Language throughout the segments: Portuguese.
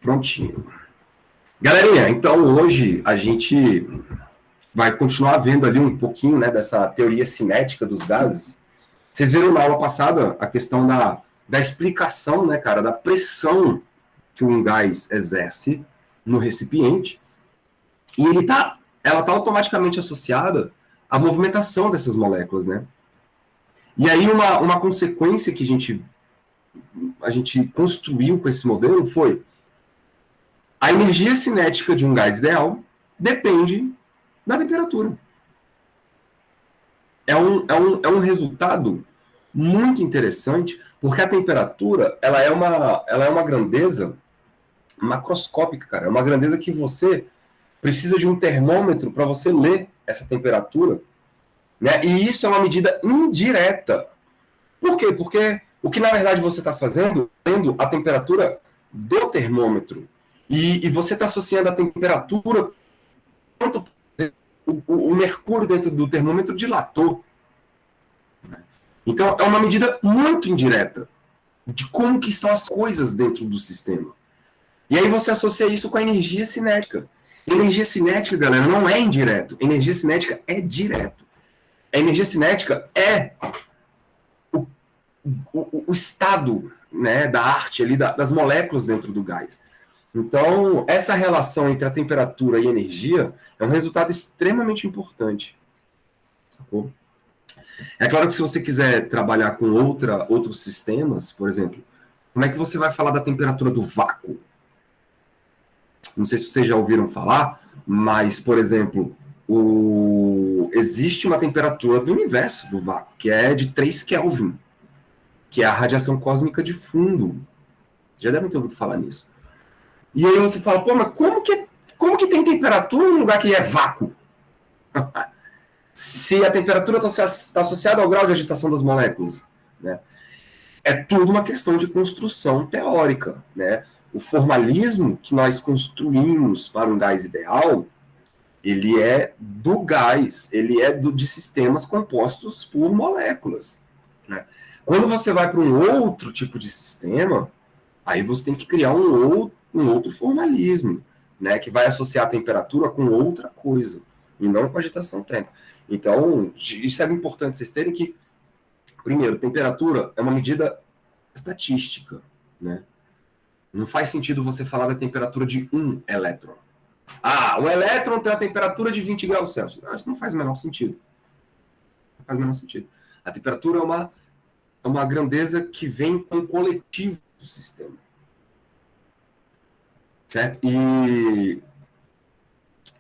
Prontinho. Galerinha, então hoje a gente vai continuar vendo ali um pouquinho, né, dessa teoria cinética dos gases. Vocês viram na aula passada a questão da explicação, né, cara, da pressão que um gás exerce no recipiente, e ela tá automaticamente associada à movimentação dessas moléculas, né? E aí uma consequência que a gente construiu com esse modelo foi a energia cinética de um gás ideal depende da temperatura. É um resultado muito interessante, porque a temperatura ela é uma grandeza macroscópica, cara. É uma grandeza que você precisa de um termômetro para você ler essa temperatura, né? E isso é uma medida indireta. Por quê? Porque o que na verdade você está fazendo, tendo a temperatura do termômetro, e você está associando a temperatura, quanto o mercúrio dentro do termômetro dilatou. Então, é uma medida muito indireta de como que estão as coisas dentro do sistema. E aí você associa isso com a energia cinética. Energia cinética, galera, não é indireto. Energia cinética é direto. A energia cinética é o estado, né, da arte ali, das moléculas dentro do gás. Então, essa relação entre a temperatura e a energia é um resultado extremamente importante. Sacou? É claro que se você quiser trabalhar com outros sistemas, por exemplo, como é que você vai falar da temperatura do vácuo? Não sei se vocês já ouviram falar, mas, por exemplo, existe uma temperatura do universo do vácuo, que é de 3 Kelvin, que é a radiação cósmica de fundo. Vocês já devem ter ouvido falar nisso. E aí você fala, pô, mas como que tem temperatura num lugar que é vácuo? Se a temperatura está associada ao grau de agitação das moléculas, né? É tudo uma questão de construção teórica, né? O formalismo que nós construímos para um gás ideal, ele é do gás, ele é de sistemas compostos por moléculas, né? Quando você vai para um outro tipo de sistema, aí você tem que criar um outro formalismo, né, que vai associar a temperatura com outra coisa, e não com a agitação térmica. Então, isso é importante vocês terem que, primeiro, temperatura é uma medida estatística, né? Não faz sentido você falar da temperatura de um elétron. Um elétron tem a temperatura de 20 graus Celsius. Não, isso não faz o menor sentido. Não faz o menor sentido. A temperatura é uma grandeza que vem com o coletivo do sistema. Certo?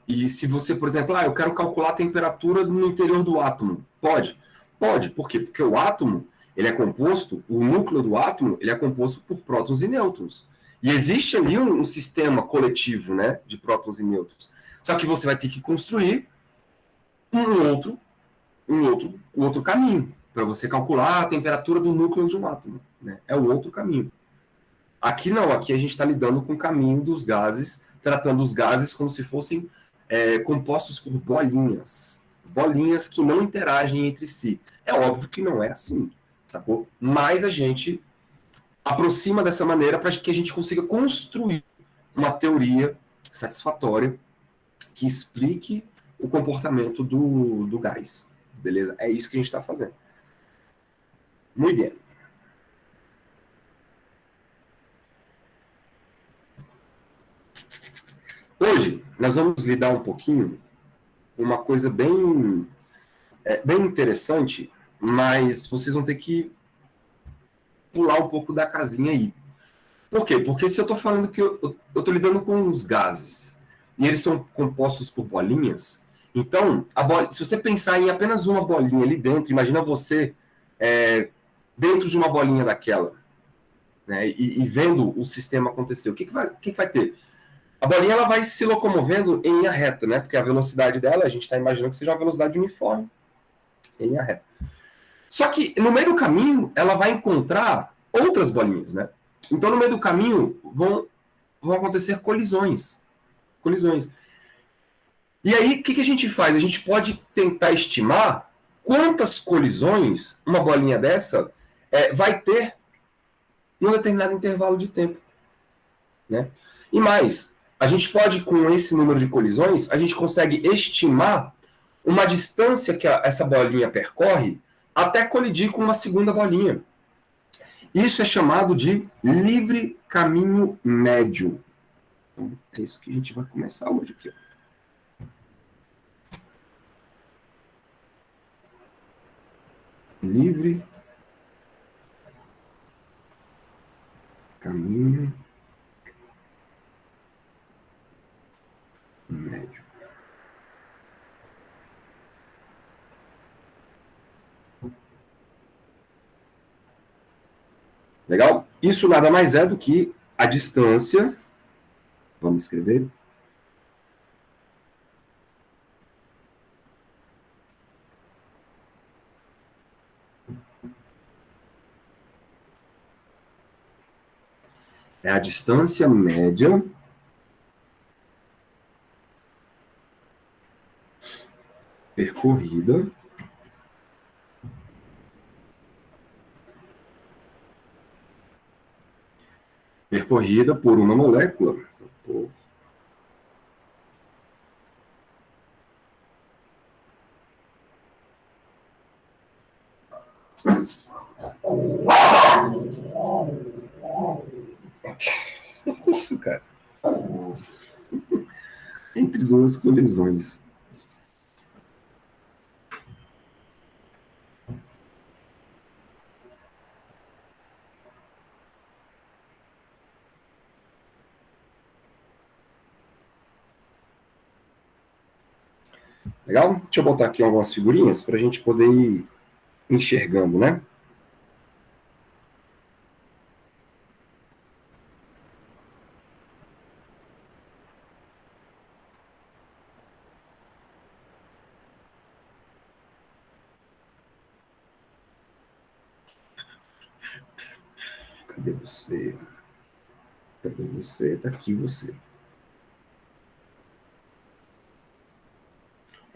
E se você, por exemplo, eu quero calcular a temperatura no interior do átomo. Pode. Pode. Por quê? Porque o átomo, ele é composto, o núcleo do átomo, ele é composto por prótons e nêutrons. E existe ali um sistema coletivo, né, de prótons e nêutrons. Só que você vai ter que construir um outro caminho para você calcular a temperatura do núcleo de um átomo, né? É o outro caminho. Aqui não, aqui a gente está lidando com o caminho dos gases, tratando os gases como se fossem compostos por bolinhas que não interagem entre si. É óbvio que não é assim, sacou? Mas a gente aproxima dessa maneira para que a gente consiga construir uma teoria satisfatória que explique o comportamento do gás. Beleza? É isso que a gente está fazendo. Muito bem. Hoje, nós vamos lidar um pouquinho com uma coisa bem interessante, mas vocês vão ter que pular um pouco da casinha aí. Por quê? Porque se eu estou falando que eu estou lidando com os gases e eles são compostos por bolinhas, então, se você pensar em apenas uma bolinha ali dentro, imagina você dentro de uma bolinha daquela, né, e vendo o sistema acontecer, o que vai ter? A bolinha ela vai se locomovendo em linha reta, né? Porque a velocidade dela, a gente está imaginando que seja uma velocidade uniforme em linha reta. Só que no meio do caminho, ela vai encontrar outras bolinhas, né? Então, no meio do caminho, vão acontecer colisões. E aí, o que a gente faz? A gente pode tentar estimar quantas colisões uma bolinha dessa vai ter em um determinado intervalo de tempo. né? E mais, a gente pode, com esse número de colisões, a gente consegue estimar uma distância que essa bolinha percorre até colidir com uma segunda bolinha. Isso é chamado de livre caminho médio. Então, é isso que a gente vai começar hoje aqui. Livre caminho médio. Legal? Isso nada mais é do que a distância. Vamos escrever. É a distância média percorrida por uma molécula. Isso, cara. Entre duas colisões. Legal? Deixa eu botar aqui algumas figurinhas para a gente poder ir enxergando, né? Cadê você? Cadê você? Tá aqui você.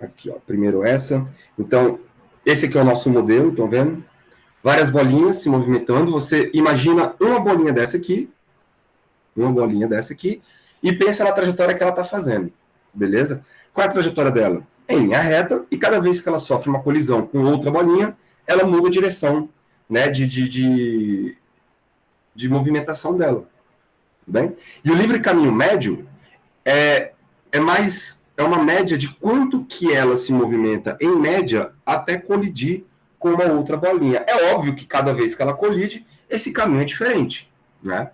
Aqui, ó. Primeiro essa. Então, esse aqui é o nosso modelo, estão vendo? Várias bolinhas se movimentando. Você imagina uma bolinha dessa aqui, e pensa na trajetória que ela está fazendo. Beleza? Qual é a trajetória dela? Em linha reta, e cada vez que ela sofre uma colisão com outra bolinha, ela muda a direção, né, de movimentação dela. Bem? E o livre caminho médio é uma média de quanto que ela se movimenta, em média, até colidir com uma outra bolinha. É óbvio que cada vez que ela colide, esse caminho é diferente, né?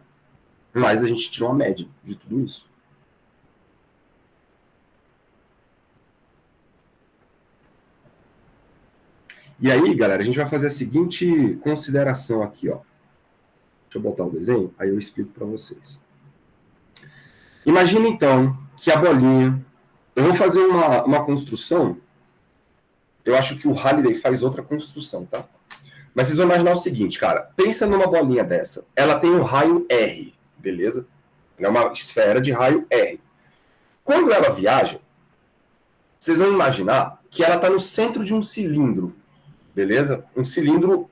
Mas a gente tira uma média de tudo isso. E aí, galera, a gente vai fazer a seguinte consideração aqui, ó. Deixa eu botar o desenho, aí eu explico para vocês. Imagina, então, que a bolinha... Eu vou fazer uma construção. Eu acho que o Halliday faz outra construção, tá? Mas vocês vão imaginar o seguinte, cara. Pensa numa bolinha dessa. Ela tem um raio R, beleza? Ela é uma esfera de raio R. Quando ela viaja, vocês vão imaginar que ela está no centro de um cilindro, beleza? Um cilindro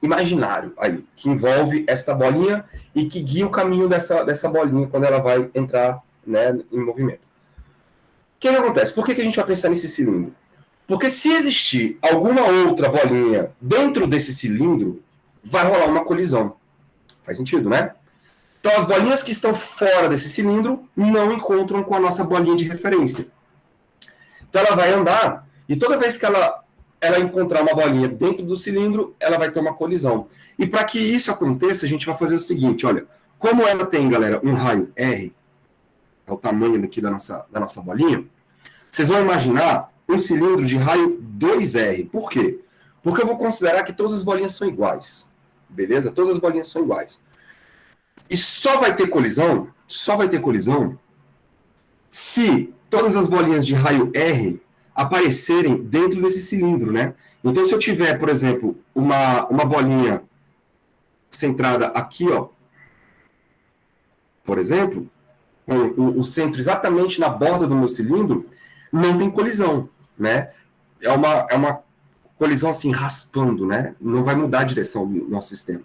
imaginário aí, que envolve esta bolinha e que guia o caminho dessa bolinha quando ela vai entrar, né, em movimento. O que acontece? Por que a gente vai pensar nesse cilindro? Porque se existir alguma outra bolinha dentro desse cilindro, vai rolar uma colisão. Faz sentido, né? Então as bolinhas que estão fora desse cilindro não encontram com a nossa bolinha de referência. Então ela vai andar e toda vez que ela encontrar uma bolinha dentro do cilindro, ela vai ter uma colisão. E para que isso aconteça, a gente vai fazer o seguinte, olha, como ela tem, galera, um raio R, é o tamanho daqui da nossa bolinha, vocês vão imaginar um cilindro de raio 2R. Por quê? Porque eu vou considerar que todas as bolinhas são iguais. Beleza? Todas as bolinhas são iguais. E só vai ter colisão se todas as bolinhas de raio R aparecerem dentro desse cilindro, né? Então, se eu tiver, por exemplo, uma bolinha centrada aqui, ó, por exemplo, com o centro exatamente na borda do meu cilindro, não tem colisão, né? É uma colisão assim, raspando, né? Não vai mudar a direção do nosso sistema.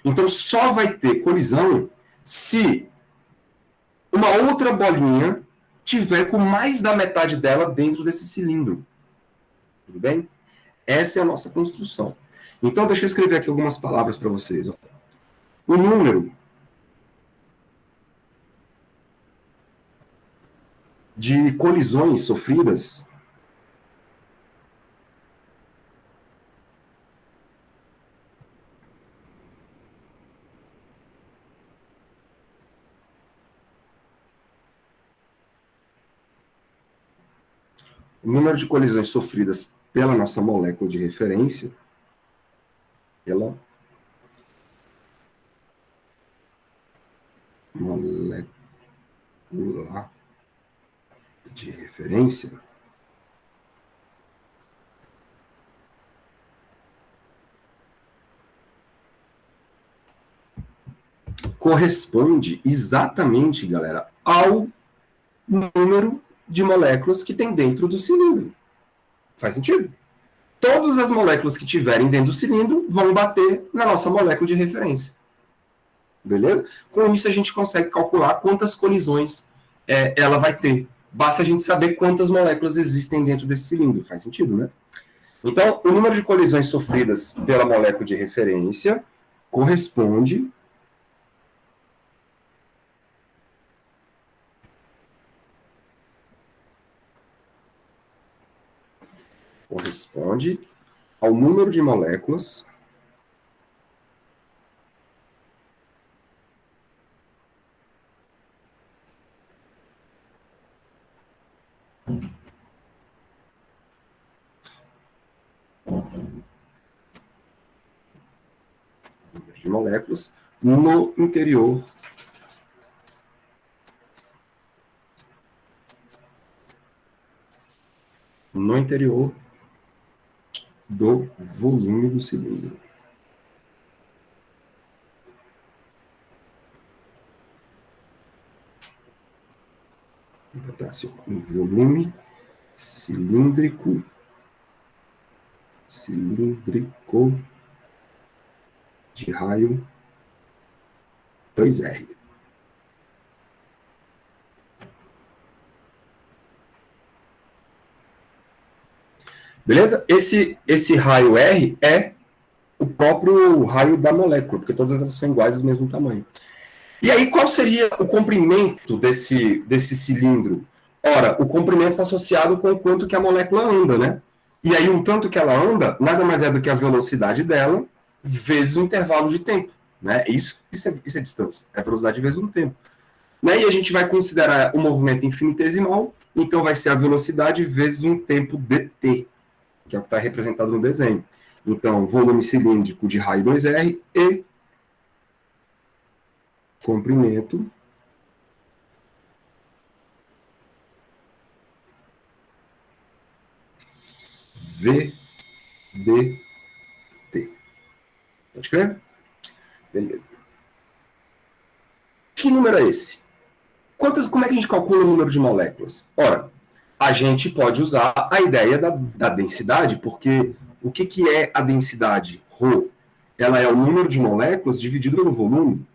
Então, só vai ter colisão se uma outra bolinha tiver com mais da metade dela dentro desse cilindro. Tudo bem? Essa é a nossa construção. Então, deixa eu escrever aqui algumas palavras para vocês. O número de colisões sofridas o número de colisões sofridas pela nossa molécula de referência, pela molécula de referência, corresponde exatamente, galera, ao número de moléculas que tem dentro do cilindro. Faz sentido? Todas as moléculas que tiverem dentro do cilindro vão bater na nossa molécula de referência. Beleza? Com isso a gente consegue calcular quantas colisões ela vai ter. Basta a gente saber quantas moléculas existem dentro desse cilindro. Faz sentido, né? Então, o número de colisões sofridas pela molécula de referência corresponde ao número de moléculas no interior do volume do cilindro. Vou botar assim, o volume cilíndrico de raio 2R. Beleza? Esse raio R é o próprio raio da molécula, porque todas elas são iguais do mesmo tamanho. E aí, qual seria o comprimento desse cilindro? Ora, o comprimento está associado com o quanto que a molécula anda, né? E aí, o tanto que ela anda, nada mais é do que a velocidade dela vezes o intervalo de tempo. Né? Isso é distância, é a velocidade vezes um tempo. Né? E a gente vai considerar o movimento infinitesimal, então vai ser a velocidade vezes um tempo dt, que é o que está representado no desenho. Então, volume cilíndrico de raio 2R e comprimento VDT. Pode crer? Beleza. Que número é esse? Como é que a gente calcula o número de moléculas? Ora, a gente pode usar a ideia da densidade, porque o que é a densidade ρ? Ela é o número de moléculas dividido pelo volume.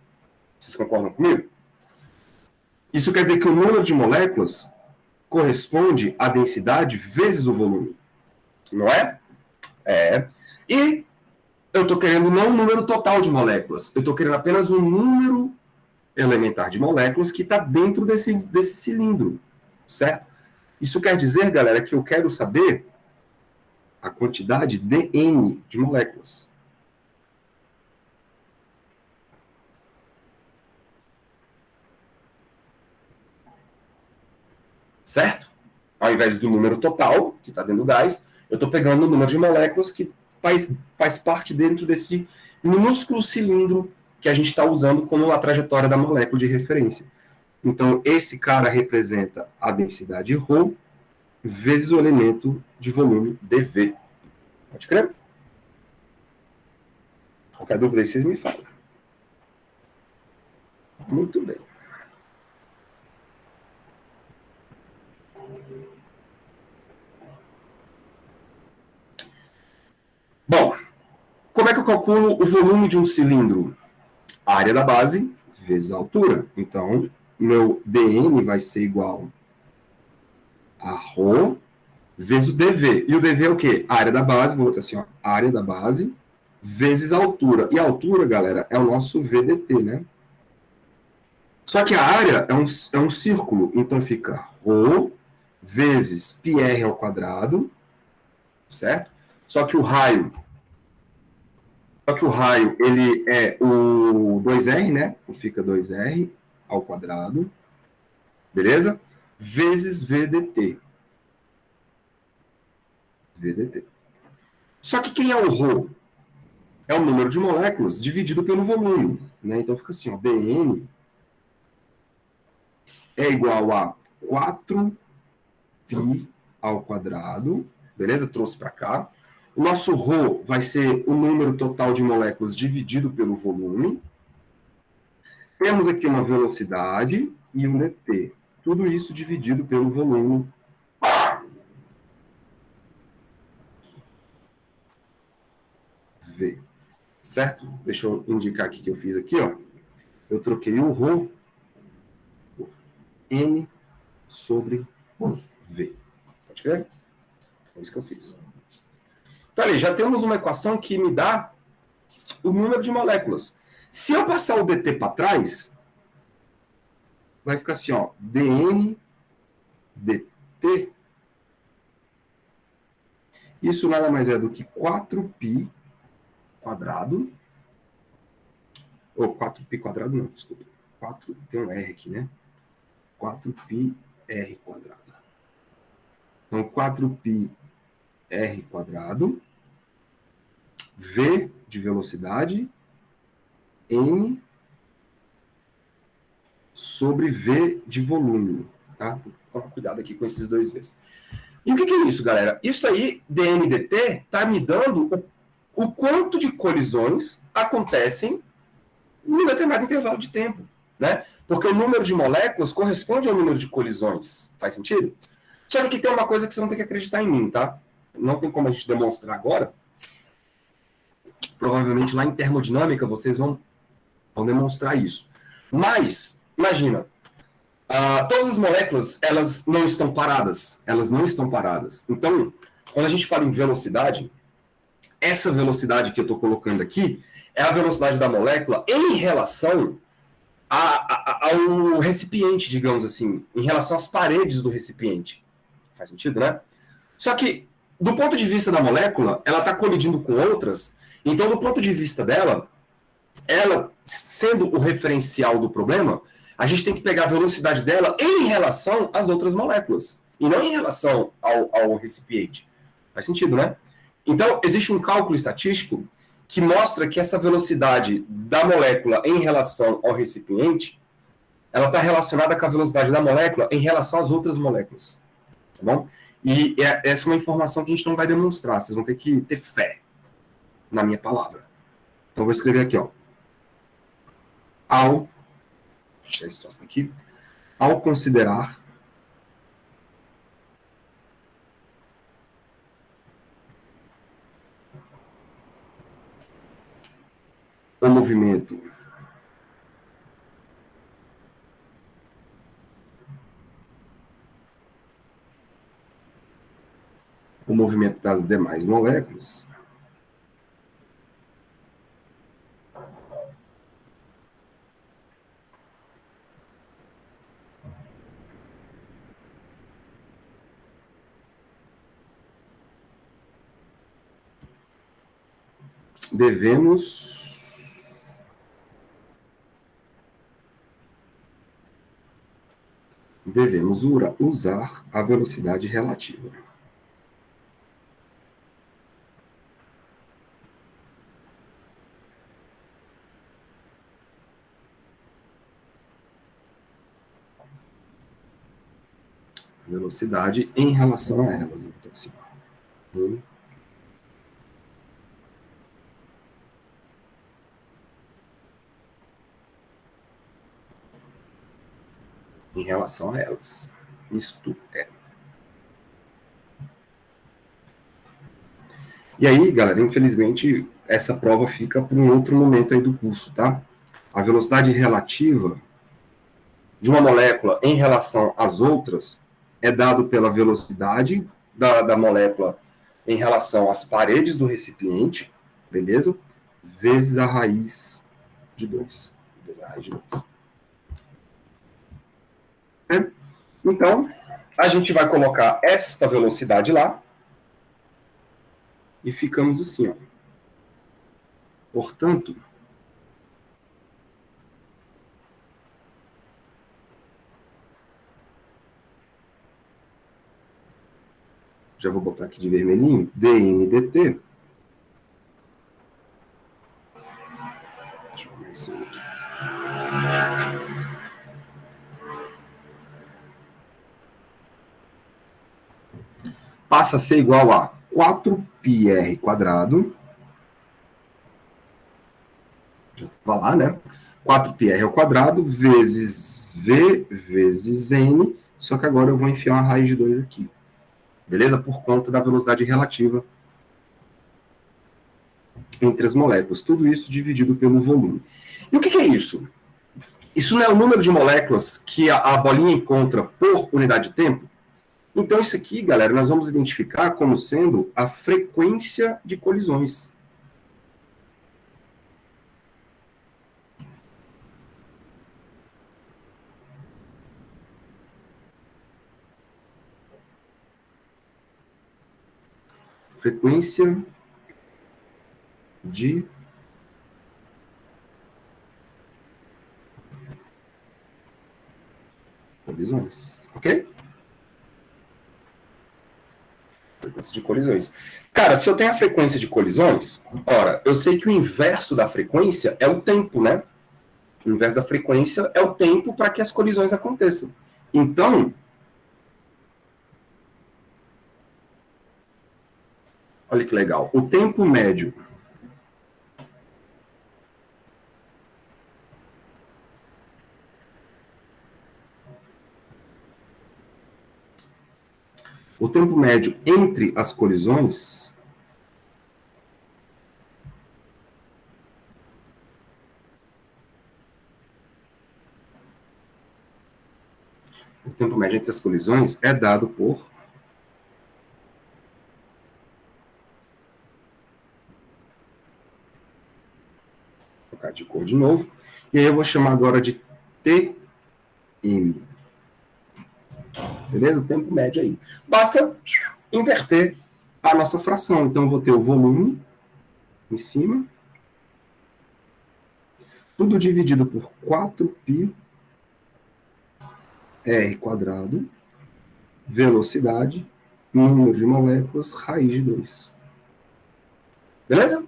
Vocês concordam comigo? Isso quer dizer que o número de moléculas corresponde à densidade vezes o volume. Não é? É. E eu estou querendo não um número total de moléculas. Eu estou querendo apenas um número elementar de moléculas que está dentro desse cilindro. Certo? Isso quer dizer, galera, que eu quero saber a quantidade de N de moléculas. Certo? Ao invés do número total, que está dentro do gás, eu estou pegando o número de moléculas que faz parte dentro desse minúsculo cilindro que a gente está usando como a trajetória da molécula de referência. Então, esse cara representa a densidade ρ vezes o elemento de volume dV. Pode crer? Qualquer dúvida aí, vocês me falam. Muito bem. Bom, como é que eu calculo o volume de um cilindro? A área da base vezes a altura. Então, meu dN vai ser igual a ρ vezes o dV. E o dV é o quê? A área da base, vou botar assim, ó, a área da base vezes a altura. E a altura, galera, é o nosso VDT, né? Só que a área é um círculo, então fica ρ vezes πr ao quadrado, certo? Só que o raio, ele é o 2r, né? Então fica 2r ao quadrado, beleza? Vezes VDT. VDT. Só que quem é o ρ? É o número de moléculas dividido pelo volume, né? Então fica assim, ó, dN é igual a 4π ao quadrado, beleza? Trouxe para cá. O nosso ρ vai ser o número total de moléculas dividido pelo volume. Temos aqui uma velocidade e um dt. Tudo isso dividido pelo volume. V. Certo? Deixa eu indicar aqui que eu fiz aqui, ó. Eu troquei o ρ por N sobre V. Pode ver? É isso que eu fiz. Então, ali, já temos uma equação que me dá o número de moléculas. Se eu passar o dt para trás, vai ficar assim, ó, dN dt. Isso nada mais é do que 4π quadrado. Ou 4π quadrado, não, desculpa. 4, tem um R aqui, né? 4πr quadrado. Então, 4πr quadrado, V de velocidade, N sobre V de volume. Tá? Toma cuidado aqui com esses dois V's. E o que é isso, galera? Isso aí, dNdt, está me dando o quanto de colisões acontecem em um determinado intervalo de tempo. Né? Porque o número de moléculas corresponde ao número de colisões. Faz sentido? Só que aqui tem uma coisa que você não tem que acreditar em mim, tá? Não tem como a gente demonstrar agora. Provavelmente lá em termodinâmica vocês vão demonstrar isso. Mas, imagina, todas as moléculas, elas não estão paradas. Elas não estão paradas. Então, quando a gente fala em velocidade, essa velocidade que eu estou colocando aqui é a velocidade da molécula em relação ao recipiente, digamos assim, em relação às paredes do recipiente. Faz sentido, né? Só que, do ponto de vista da molécula, ela está colidindo com outras, então, do ponto de vista dela, ela sendo o referencial do problema, a gente tem que pegar a velocidade dela em relação às outras moléculas, e não em relação ao recipiente. Faz sentido, né? Então, existe um cálculo estatístico que mostra que essa velocidade da molécula em relação ao recipiente, ela está relacionada com a velocidade da molécula em relação às outras moléculas. Tá bom? E essa é uma informação que a gente não vai demonstrar, vocês vão ter que ter fé na minha palavra. Então, eu vou escrever aqui, ó. Deixa eu tirar esse aqui. Ao considerar o movimento das demais moléculas, devemos usar a velocidade relativa. Velocidade em relação a elas. Então, assim, em relação a elas. Isto é. E aí, galera, infelizmente, essa prova fica para um outro momento aí do curso, tá? a velocidade relativa de uma molécula em relação às outras é dado pela velocidade da molécula em relação às paredes do recipiente, beleza? Vezes a raiz de 2. Vezes a raiz de 2. Então, a gente vai colocar esta velocidade lá e ficamos assim, ó. Portanto, já vou botar aqui de vermelhinho, dNdt. Deixa eu ver isso aqui. Passa a ser igual a 4πr². Já estava lá, né? 4πr² vezes v vezes n, só que agora eu vou enfiar uma raiz de 2 aqui. Beleza? Por conta da velocidade relativa entre as moléculas. Tudo isso dividido pelo volume. E o que é isso? Isso não é o número de moléculas que a bolinha encontra por unidade de tempo? Então, isso aqui, galera, nós vamos identificar como sendo a frequência de colisões. Frequência de colisões, ok? Frequência de colisões. Cara, se eu tenho a frequência de colisões, ora, eu sei que o inverso da frequência é o tempo, né? O inverso da frequência é o tempo para que as colisões aconteçam. Então, olha que legal. O tempo médio entre as colisões é dado por vou trocar de cor de novo. E aí eu vou chamar agora de Tm. Beleza? O tempo médio aí. Basta inverter a nossa fração. Então, eu vou ter o volume em cima. Tudo dividido por 4πr², velocidade, número de moléculas, raiz de 2. Beleza?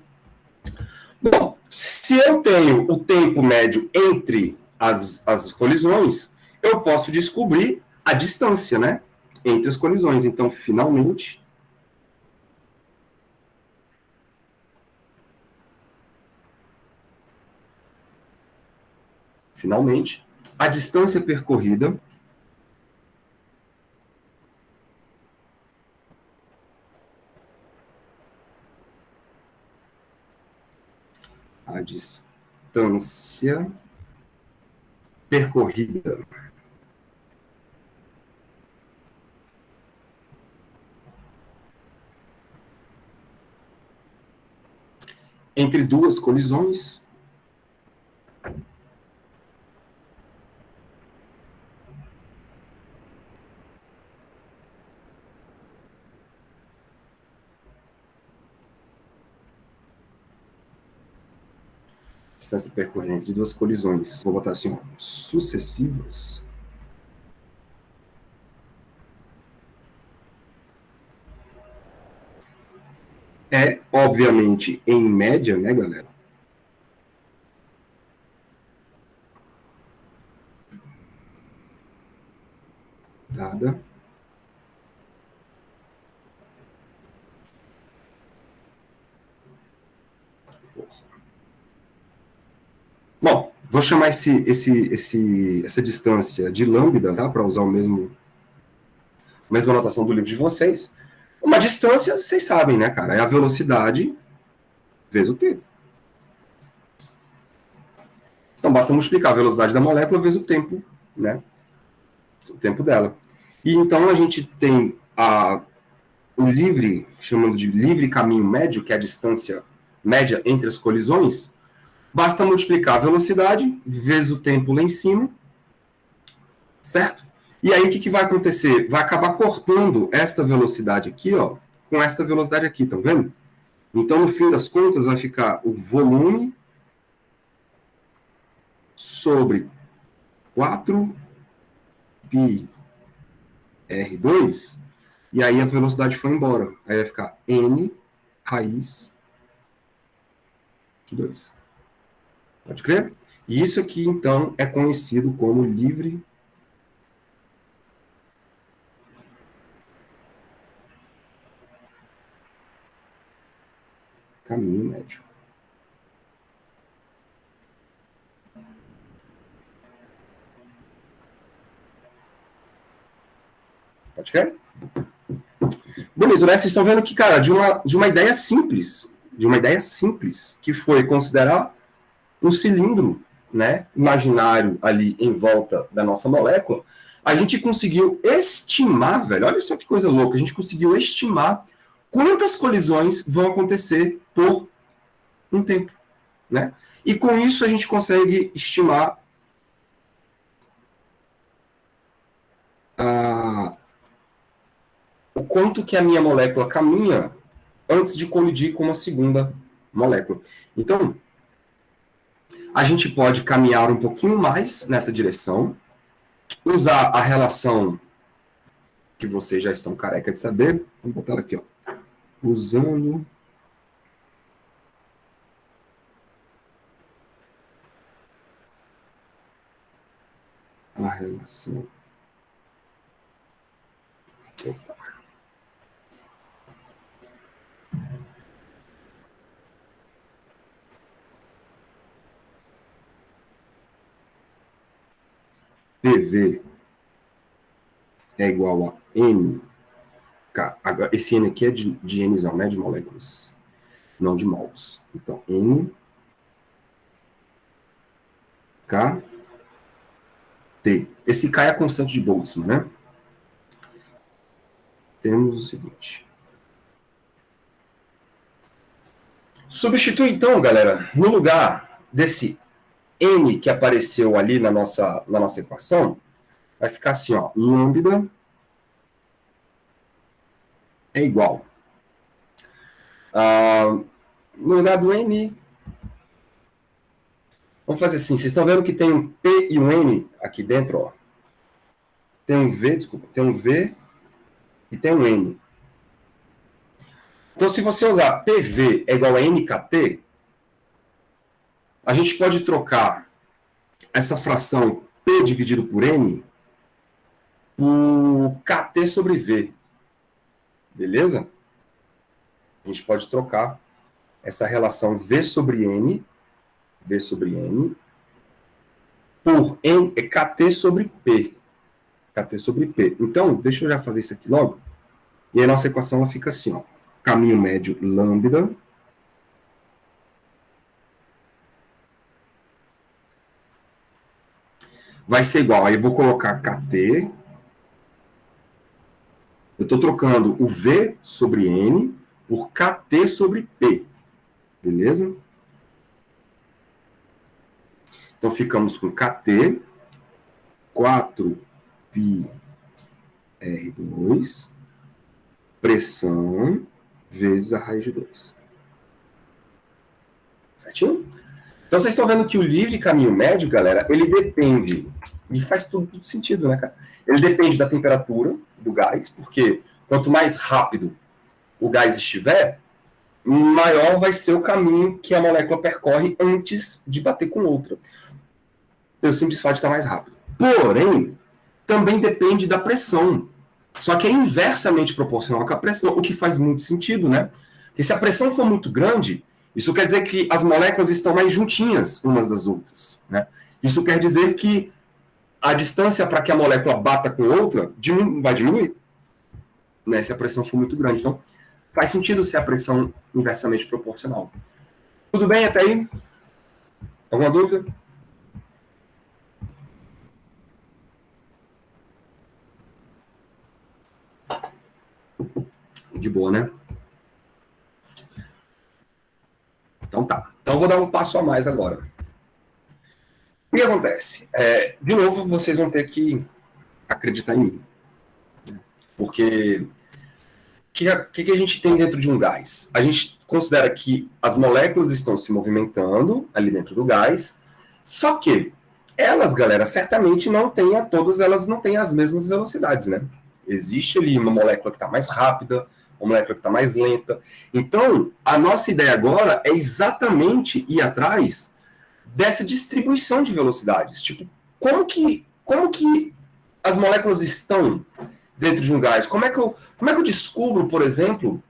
Bom, se eu tenho o tempo médio entre as colisões, eu posso descobrir a distância, né, entre as colisões. Então, finalmente, a distância percorrida entre duas colisões distância percorrida entre duas colisões, vou botar assim, ó, sucessivas, é, obviamente, em média, né, galera? Dada Bom, vou chamar essa distância de lambda, tá? Para usar a mesma notação do livro de vocês. Uma distância, vocês sabem, né, cara? É a velocidade vezes o tempo. Então, Então, basta multiplicar a velocidade da molécula vezes o tempo, né? O tempo dela. E então a gente tem o livre, chamando de livre caminho médio, que é a distância média entre as colisões. Basta multiplicar a velocidade vezes o tempo lá em cima, certo? E aí o que vai acontecer? Vai acabar cortando esta velocidade aqui, ó, com esta velocidade aqui, estão vendo? Então, no fim das contas, vai ficar o volume sobre 4πr2, e aí a velocidade foi embora. Aí vai ficar n raiz de 2. Pode crer? E isso aqui, então, é conhecido como livre caminho médio. Pode crer? Bonito, né? Vocês estão vendo que, cara, de uma ideia simples, que foi considerar um cilindro, né, imaginário ali em volta da nossa molécula, a gente conseguiu estimar, velho, olha só que coisa louca, a gente conseguiu estimar quantas colisões vão acontecer por um tempo, né? E com isso a gente consegue estimar o quanto que a minha molécula caminha antes de colidir com uma segunda molécula. Então, a gente pode caminhar um pouquinho mais nessa direção, usar a relação que vocês já estão careca de saber. Vamos botar ela aqui, ó. Usando a relação. Opa. PV é igual a N. Agora, esse N aqui é de Nzão, né? De moléculas, não de mols. Então, N K T. Esse K é a constante de Boltzmann, né? Temos o seguinte. Substitui, então, galera, no lugar desse N que apareceu ali na nossa equação, vai ficar assim, ó, lambda é igual. No lugar do N, vamos fazer assim, vocês estão vendo que tem um P e um N aqui dentro, ó. Tem um V, desculpa, tem um V e tem um N. Então, se você usar PV é igual a NKT, a gente pode trocar essa fração P dividido por N por KT sobre V. Beleza? A gente pode trocar essa relação V sobre N por KT sobre P. KT sobre P. Então, deixa eu já fazer isso aqui logo. E aí a nossa equação ela fica assim, ó. Caminho médio lambda vai ser igual, aí eu vou colocar KT, eu estou trocando o V sobre N por KT sobre P, beleza? Então ficamos com KT, 4πr2, pressão, vezes a raiz de 2. Certinho? Então, vocês estão vendo que o livre caminho médio, galera, ele depende, e faz tudo sentido, né, cara? Ele depende da temperatura do gás, porque quanto mais rápido o gás estiver, maior vai ser o caminho que a molécula percorre antes de bater com outra. O simples fato de estar mais rápido. Porém, também depende da pressão. Só que é inversamente proporcional com a pressão, o que faz muito sentido, né? Porque se a pressão for muito grande, isso quer dizer que as moléculas estão mais juntinhas umas das outras, né? Isso quer dizer que a distância para que a molécula bata com outra vai diminuir, né? Se a pressão for muito grande. Então, faz sentido ser a pressão inversamente proporcional. Tudo bem até aí? Alguma dúvida? boa, né? Então tá. Então eu vou dar um passo a mais agora. O que acontece? De novo, vocês vão ter que acreditar em mim. Porque o que a gente tem dentro de um gás? A gente considera que as moléculas estão se movimentando ali dentro do gás, só que elas, galera, certamente todas elas não têm as mesmas velocidades, né? Existe ali uma molécula que está mais rápida, uma molécula que está mais lenta. Então, a nossa ideia agora é exatamente ir atrás dessa distribuição de velocidades. Tipo, como que as moléculas estão dentro de um gás? Como é que eu descubro, por exemplo,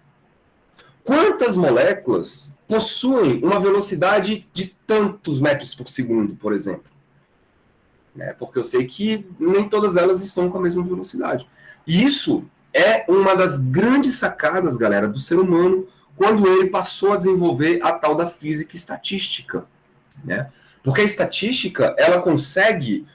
quantas moléculas possuem uma velocidade de tantos metros por segundo, por exemplo? Porque eu sei que nem todas elas estão com a mesma velocidade. E isso é uma das grandes sacadas, galera, do ser humano quando ele passou a desenvolver a tal da física estatística. Porque a estatística, ela consegue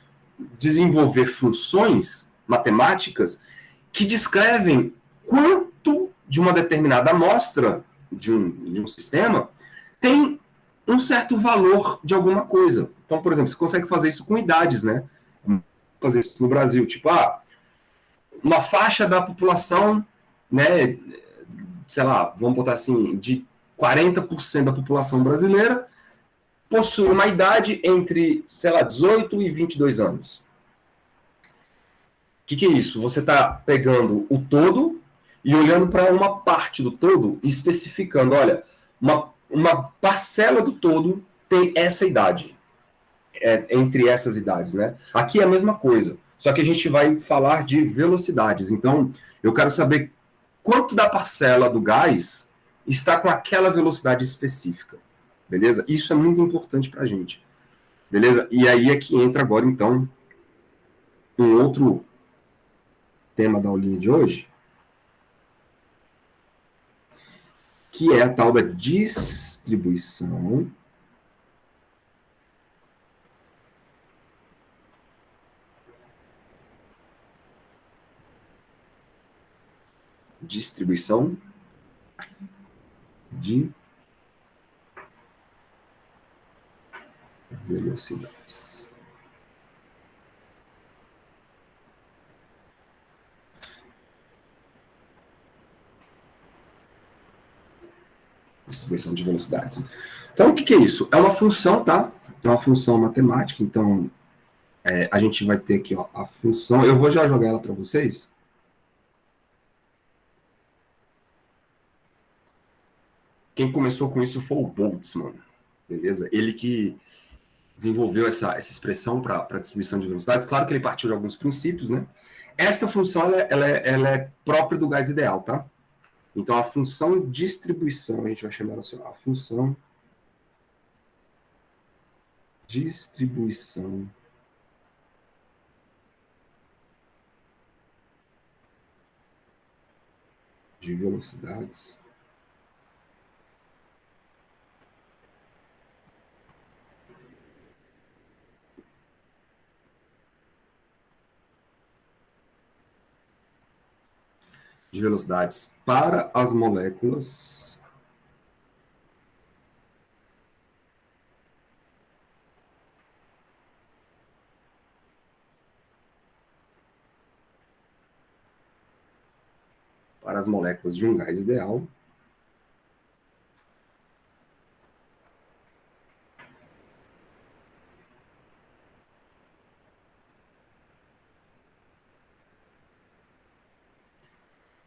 desenvolver funções matemáticas que descrevem quanto de uma determinada amostra de um sistema tem um certo valor de alguma coisa. Então, por exemplo, você consegue fazer isso com idades, né? Fazer isso no Brasil, tipo, uma faixa da população, né, sei lá, vamos botar assim, de 40% da população brasileira possui uma idade entre, sei lá, 18 e 22 anos. O que é isso? Você está pegando o todo e olhando para uma parte do todo e especificando, olha, uma parcela do todo tem essa idade, entre essas idades, né? Aqui é a mesma coisa, só que a gente vai falar de velocidades. Então, eu quero saber quanto da parcela do gás está com aquela velocidade específica, beleza? Isso é muito importante para a gente, beleza? E aí é que entra agora, então, um outro tema da aulinha de hoje, que é a tal da distribuição de velocidades. Distribuição de velocidades. Então, o que é isso? É uma função, tá? É uma função matemática. Então, a gente vai ter aqui a função. Eu vou já jogar ela para vocês. Quem começou com isso foi o Boltzmann, beleza? Ele que desenvolveu essa expressão para distribuição de velocidades. Claro que ele partiu de alguns princípios, né? Esta função ela é própria do gás ideal, tá? Então, a função distribuição, a gente vai chamar assim, a função distribuição de velocidades para as moléculas de um gás ideal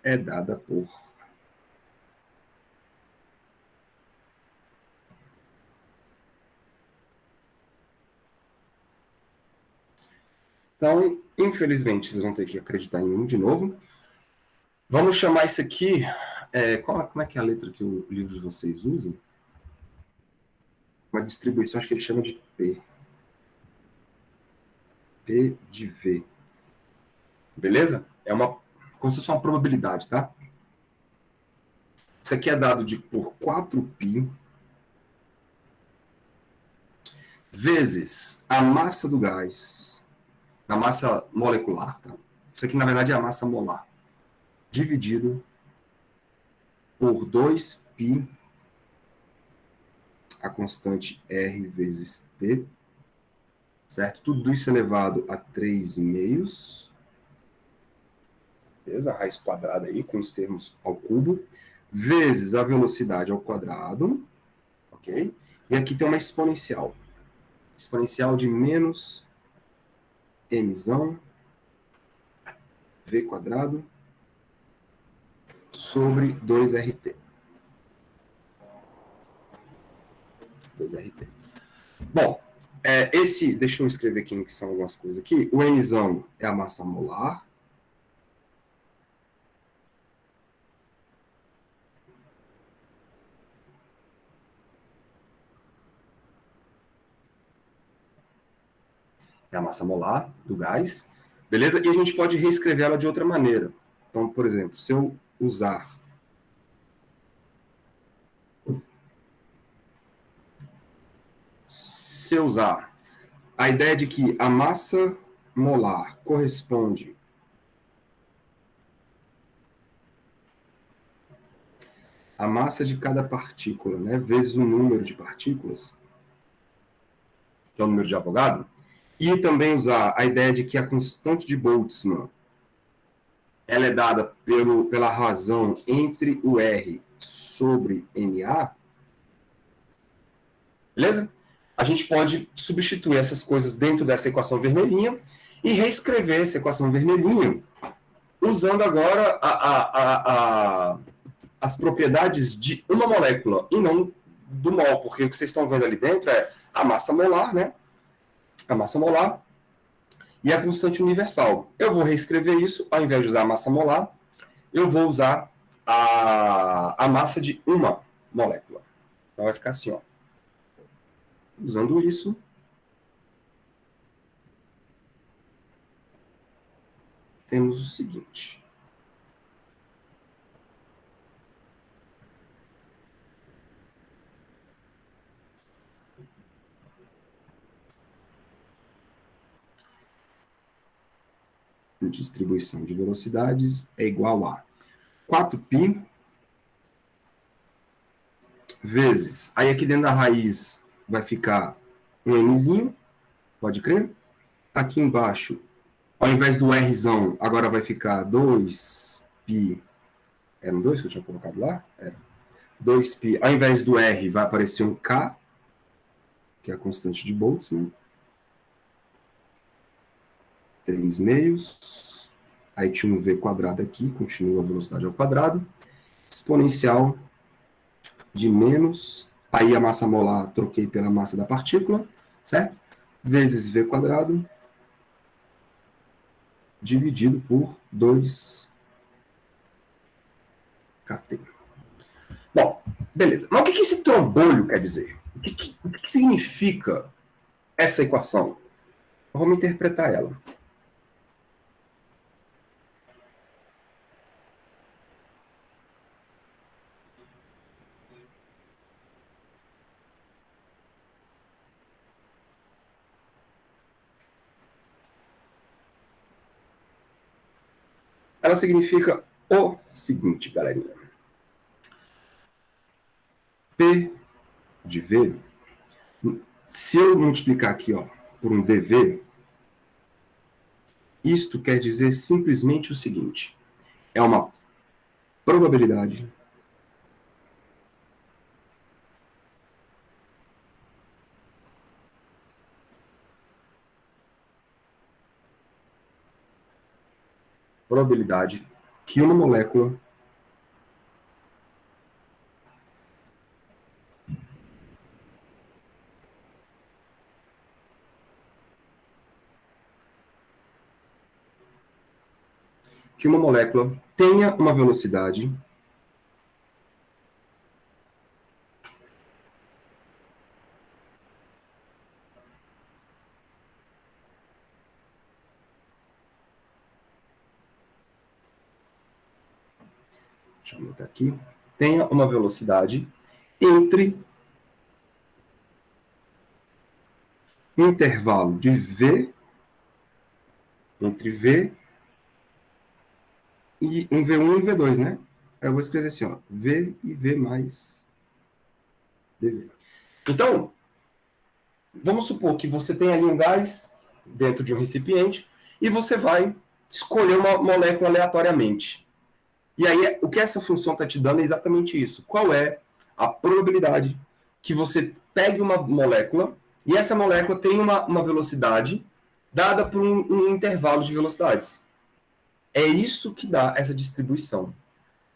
é dada por Então, infelizmente, vocês vão ter que acreditar em mim de novo. Vamos chamar isso aqui... como é que é a letra que o livro de vocês usam? Uma distribuição, acho que ele chama de P. P de V. Beleza? Como se fosse uma probabilidade, tá? Isso aqui é dado por 4π vezes a massa do gás, a massa molecular, tá? Isso aqui, na verdade, é a massa molar, dividido por 2π, a constante R vezes T, certo? Tudo isso elevado a 3/2, beleza? A raiz quadrada aí, com os termos ao cubo, vezes a velocidade ao quadrado, ok? E aqui tem uma exponencial. Exponencial de menos mzão v quadrado sobre 2RT. 2RT. Bom, deixa eu escrever aqui que são algumas coisas aqui. O mzão é a massa molar. É a massa molar do gás, beleza? E a gente pode reescrever ela de outra maneira. Então, por exemplo, se eu usar a ideia de que a massa molar corresponde à massa de cada partícula, né, vezes o número de partículas, que é o número de Avogadro, e também usar a ideia de que a constante de Boltzmann ela é dada pela razão entre o R sobre NA, beleza? A gente pode substituir essas coisas dentro dessa equação vermelhinha e reescrever essa equação vermelhinha usando agora as propriedades de uma molécula e não do mol, porque o que vocês estão vendo ali dentro é a massa molar, né? A massa molar e a constante universal. Eu vou reescrever isso, ao invés de usar a massa molar, eu vou usar a massa de uma molécula. Então vai ficar assim, ó. Usando isso, temos o seguinte. Distribuição de velocidades é igual a 4π vezes, aí aqui dentro da raiz vai ficar um mzinho, pode crer. Aqui embaixo, ao invés do Rzão, agora vai ficar 2π, eram 2 que eu tinha colocado lá? Era. 2π, ao invés do R vai aparecer um K, que é a constante de Boltzmann. 3/2, aí tinha um V quadrado aqui, continua a velocidade ao quadrado, exponencial de menos, aí a massa molar troquei pela massa da partícula, certo? Vezes V quadrado, dividido por 2kt. Bom, beleza. Mas o que esse trombolho quer dizer? O que significa essa equação? Vamos interpretar ela. Ela significa o seguinte, galerinha. P de V, se eu multiplicar aqui, ó, por um dV, isto quer dizer simplesmente o seguinte: é uma probabilidade que uma molécula tenha uma velocidade deixa eu anotar aqui, tenha uma velocidade entre um intervalo de V, entre V e um V1 e um V2, né? Eu vou escrever assim, ó, V e V mais DV. Então, vamos supor que você tem ali um gás dentro de um recipiente e você vai escolher uma molécula aleatoriamente. E aí, o que essa função está te dando é exatamente isso. Qual é a probabilidade que você pegue uma molécula e essa molécula tem uma velocidade dada por um intervalo de velocidades. É isso que dá essa distribuição.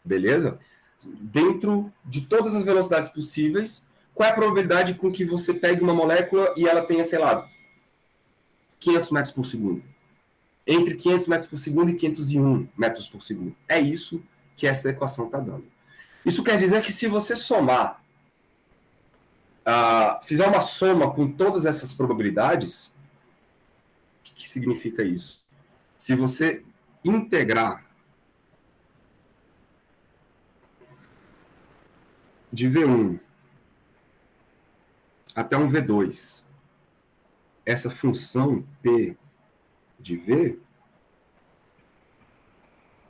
Beleza? Dentro de todas as velocidades possíveis, qual é a probabilidade com que você pegue uma molécula e ela tenha, sei lá, 500 metros por segundo? Entre 500 metros por segundo e 501 metros por segundo. É isso que essa equação está dando. Isso quer dizer que se você somar, fizer uma soma com todas essas probabilidades, o que significa isso? Se você integrar de V1 até um V2, essa função P de V,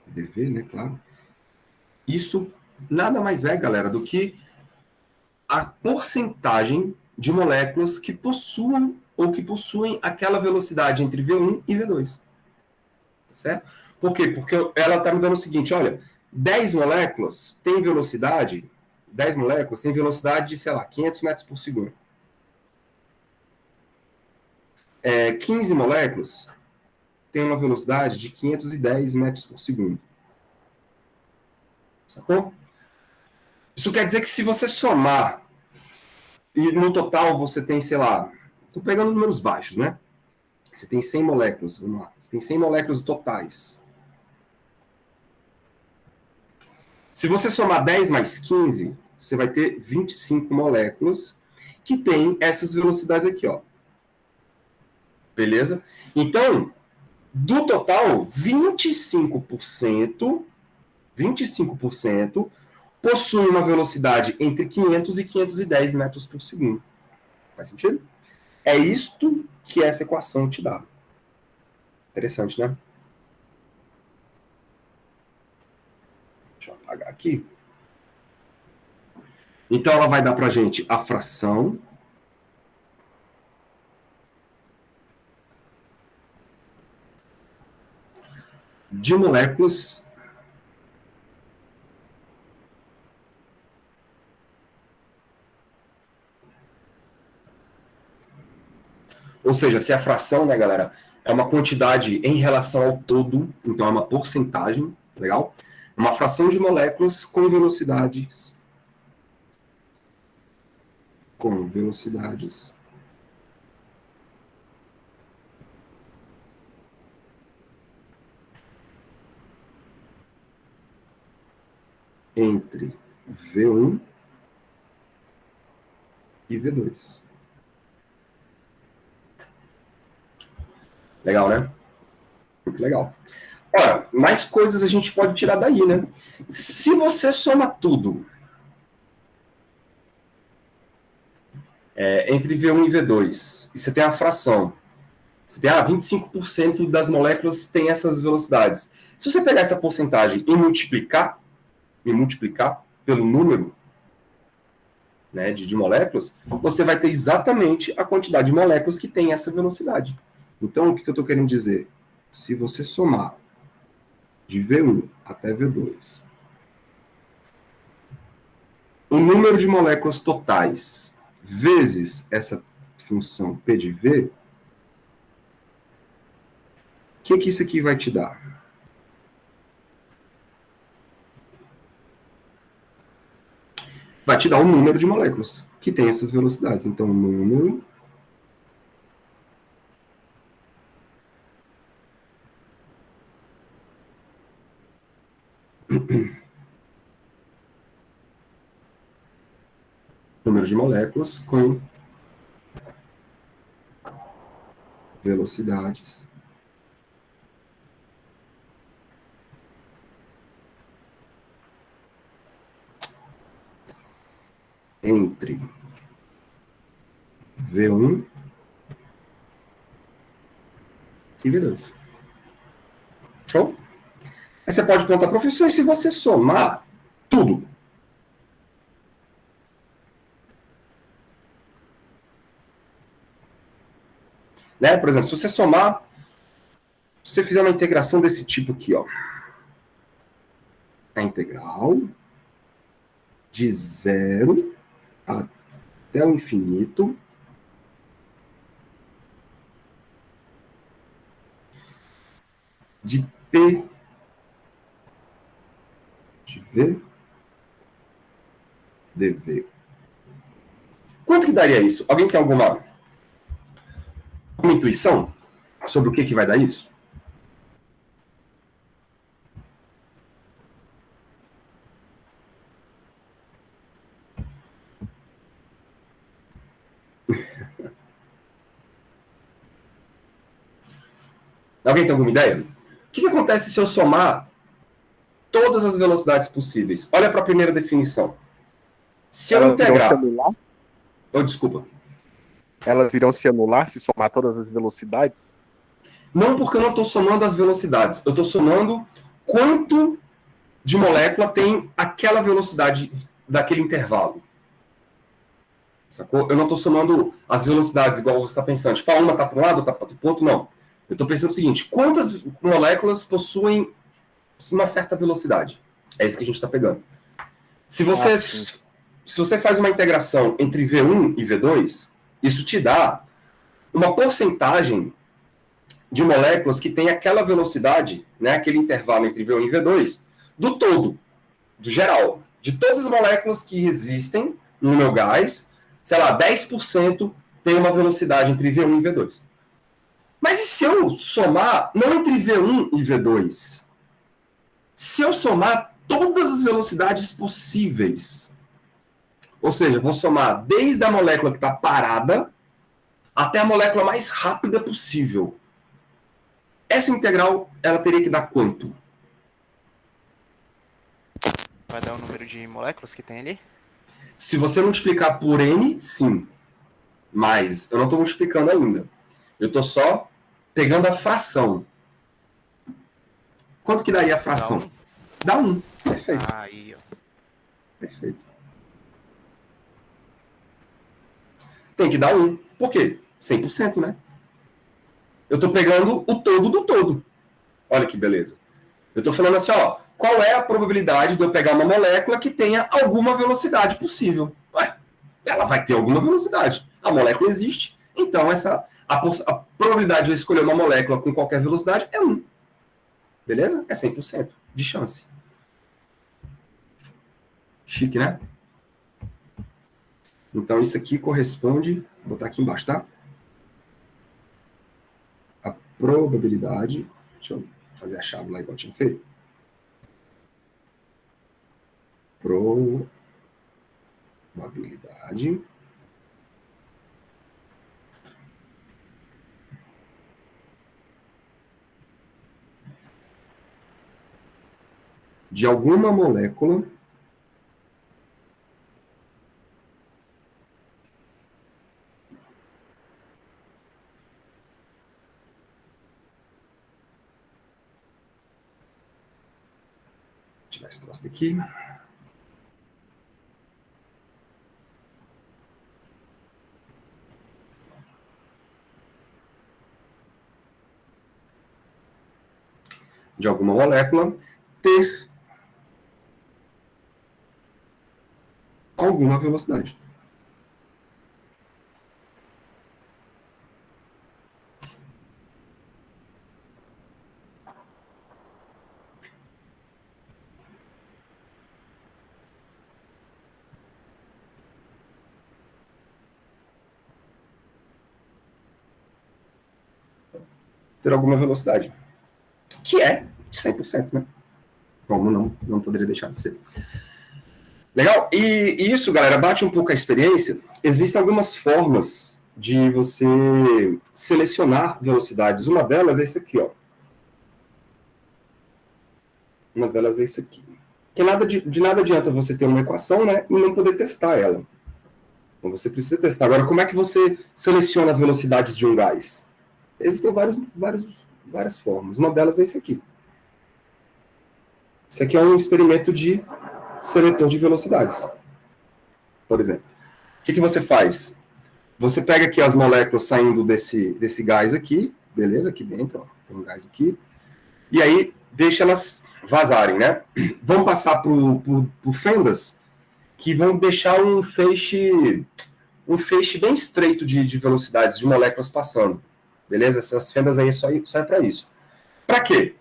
dV, né, claro, isso nada mais é, galera, do que a porcentagem de moléculas que possuam ou que possuem aquela velocidade entre V1 e V2. Certo? Por quê? Porque ela está me dando o seguinte, olha, 10 moléculas têm velocidade, 10 moléculas têm velocidade de, sei lá, 500 metros por segundo. 15 moléculas têm uma velocidade de 510 metros por segundo. Sacou? Isso quer dizer que se você somar, e no total você tem, sei lá, estou pegando números baixos, né? Você tem 100 moléculas, vamos lá. Você tem 100 moléculas totais. Se você somar 10 mais 15, você vai ter 25 moléculas que têm essas velocidades aqui, ó. Beleza? Então, do total, 25% possui uma velocidade entre 500 e 510 metros por segundo. Faz sentido? É isto que essa equação te dá. Interessante, né? Deixa eu apagar aqui. Então, ela vai dar para a gente a fração de moléculas ou seja, se a fração, né, galera, é uma quantidade em relação ao todo, então é uma porcentagem, legal? Uma fração de moléculas com velocidades entre V1 e V2. Legal, né? Muito legal. Ora, mais coisas a gente pode tirar daí, né? Se você soma tudo entre V1 e V2, e você tem a fração, você tem 25% das moléculas têm essas velocidades. Se você pegar essa porcentagem e multiplicar pelo número, né, de moléculas, você vai ter exatamente a quantidade de moléculas que tem essa velocidade. Então, o que eu estou querendo dizer? Se você somar de V1 até V2 o número de moléculas totais vezes essa função P de V, o que isso aqui vai te dar? Vai te dar o número de moléculas que tem essas velocidades. Então, o número de moléculas com velocidades entre V1 e V2. Show? Aí você pode perguntar, professor, e se você somar Tudo. Né? Por exemplo, se você somar, se você fizer uma integração desse tipo aqui, ó, a integral de 0 até o infinito de P de V dV. Quanto que daria isso? Alguém tem alguma intuição sobre o que vai dar isso? Alguém tem alguma ideia? O que acontece se eu somar todas as velocidades possíveis? Olha para a primeira definição. Se eu integrar... Oh, desculpa. Elas irão se anular se somar todas as velocidades? Não, porque eu não estou somando as velocidades. Eu estou somando quanto de molécula tem aquela velocidade daquele intervalo. Sacou? Eu não estou somando as velocidades igual você está pensando. Tipo, uma está para um lado, outra está para o outro, não. Eu estou pensando o seguinte, quantas moléculas possuem uma certa velocidade? É isso que a gente está pegando. Se você faz uma integração entre V1 e V2, isso te dá uma porcentagem de moléculas que tem aquela velocidade, né, aquele intervalo entre V1 e V2, do todo, do geral. De todas as moléculas que existem no meu gás, sei lá, 10% tem uma velocidade entre V1 e V2. Mas e se eu somar, não entre V1 e V2, se eu somar todas as velocidades possíveis, ou seja, vou somar desde a molécula que está parada até a molécula mais rápida possível. Essa integral, ela teria que dar quanto? Vai dar o número de moléculas que tem ali? Se você multiplicar por N, sim. Mas eu não estou multiplicando ainda. Eu estou só pegando a fração. Quanto que daria a fração? Dá 1. Perfeito. Aí, ó. Perfeito. Tem que dar 1. Por quê? 100%, né? Eu estou pegando o todo do todo. Olha que beleza. Eu estou falando assim, ó, qual é a probabilidade de eu pegar uma molécula que tenha alguma velocidade possível? Ué, ela vai ter alguma velocidade. A molécula existe, então a probabilidade de eu escolher uma molécula com qualquer velocidade é 1. Beleza? É 100% de chance. Chique, né? Então isso aqui corresponde, vou botar aqui embaixo, tá? A probabilidade, deixa eu fazer a chave lá igual eu tinha feito. Probabilidade de alguma molécula tirar esse troço daqui. De alguma molécula ter alguma velocidade. Ter alguma velocidade. Que é 100%, né? Como não poderia deixar de ser. Legal? E isso, galera, bate um pouco a experiência. Existem algumas formas de você selecionar velocidades. Uma delas é isso aqui, ó. Uma delas é isso aqui. Que de nada adianta você ter uma equação, né, e não poder testar ela. Então você precisa testar. Agora, como é que você seleciona velocidades de um gás? Existem várias formas. Uma delas é isso aqui. Isso aqui é um experimento de seletor de velocidades, por exemplo. O que você faz? Você pega aqui as moléculas saindo desse gás aqui, beleza? Aqui dentro, ó, tem um gás aqui. E aí, deixa elas vazarem, né? Vão passar por fendas que vão deixar um feixe bem estreito de velocidades, de moléculas passando. Beleza? Essas fendas aí só é para isso. Para quê?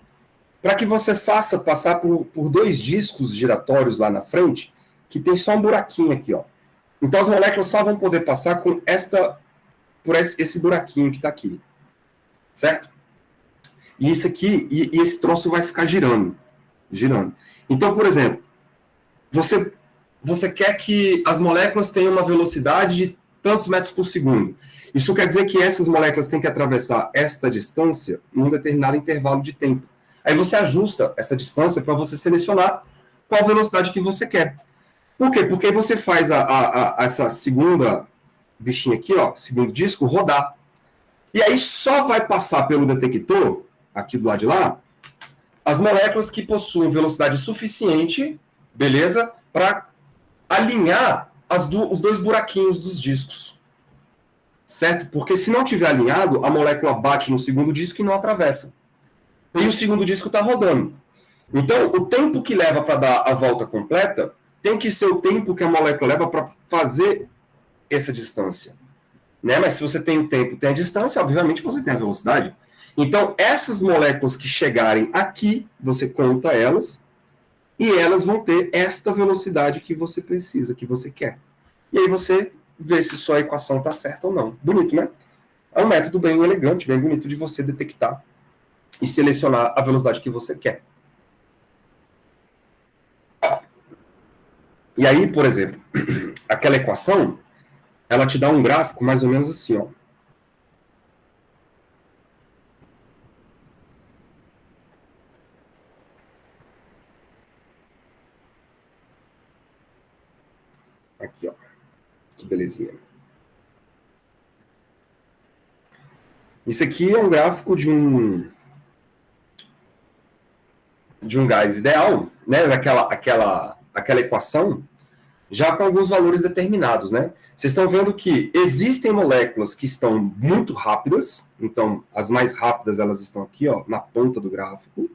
Para que você faça passar por dois discos giratórios lá na frente, que tem só um buraquinho aqui, ó. Então as moléculas só vão poder passar por esse buraquinho que está aqui. Certo? E isso aqui, e esse troço vai ficar girando. Então, por exemplo, você quer que as moléculas tenham uma velocidade de tantos metros por segundo. Isso quer dizer que essas moléculas têm que atravessar esta distância em um determinado intervalo de tempo. Aí você ajusta essa distância para você selecionar qual velocidade que você quer. Por quê? Porque você faz essa segunda bichinha aqui, ó, segundo disco, rodar. E aí só vai passar pelo detector, aqui do lado de lá, as moléculas que possuem velocidade suficiente, beleza, para alinhar os dois buraquinhos dos discos. Certo? Porque se não tiver alinhado, a molécula bate no segundo disco e não atravessa. E o segundo disco está rodando. Então, o tempo que leva para dar a volta completa tem que ser o tempo que a molécula leva para fazer essa distância. Né? Mas se você tem o tempo, tem a distância, obviamente você tem a velocidade. Então, essas moléculas que chegarem aqui, você conta elas, e elas vão ter esta velocidade que você precisa, que você quer. E aí você vê se sua equação está certa ou não. Bonito, né? É um método bem elegante, bem bonito de você detectar e selecionar a velocidade que você quer. E aí, por exemplo, aquela equação, ela te dá um gráfico mais ou menos assim, ó. Aqui, ó. Que belezinha. Isso aqui é um gráfico de um gás ideal, né? Aquela equação, já com alguns valores determinados, né? Vocês estão vendo que existem moléculas que estão muito rápidas, então as mais rápidas elas estão aqui, ó, na ponta do gráfico.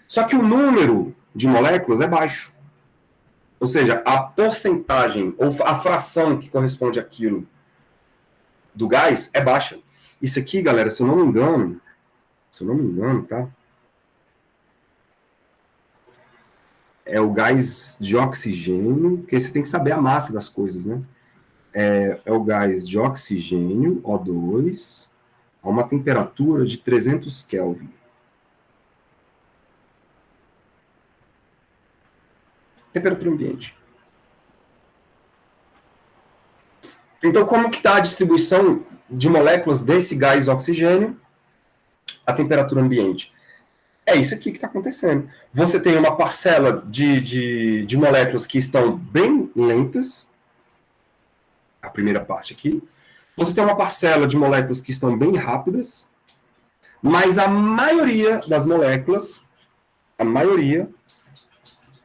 Só que o número de moléculas é baixo. Ou seja, a porcentagem, ou a fração que corresponde àquilo do gás é baixa. Isso aqui, galera, se eu não me engano, tá? É o gás de oxigênio, porque você tem que saber a massa das coisas, né? É o gás de oxigênio, O2, a uma temperatura de 300 Kelvin. Temperatura ambiente. Então, como que está a distribuição de moléculas desse gás oxigênio à temperatura ambiente? É isso aqui que está acontecendo. Você tem uma parcela de moléculas que estão bem lentas, a primeira parte aqui. Você tem uma parcela de moléculas que estão bem rápidas, mas a maioria das moléculas,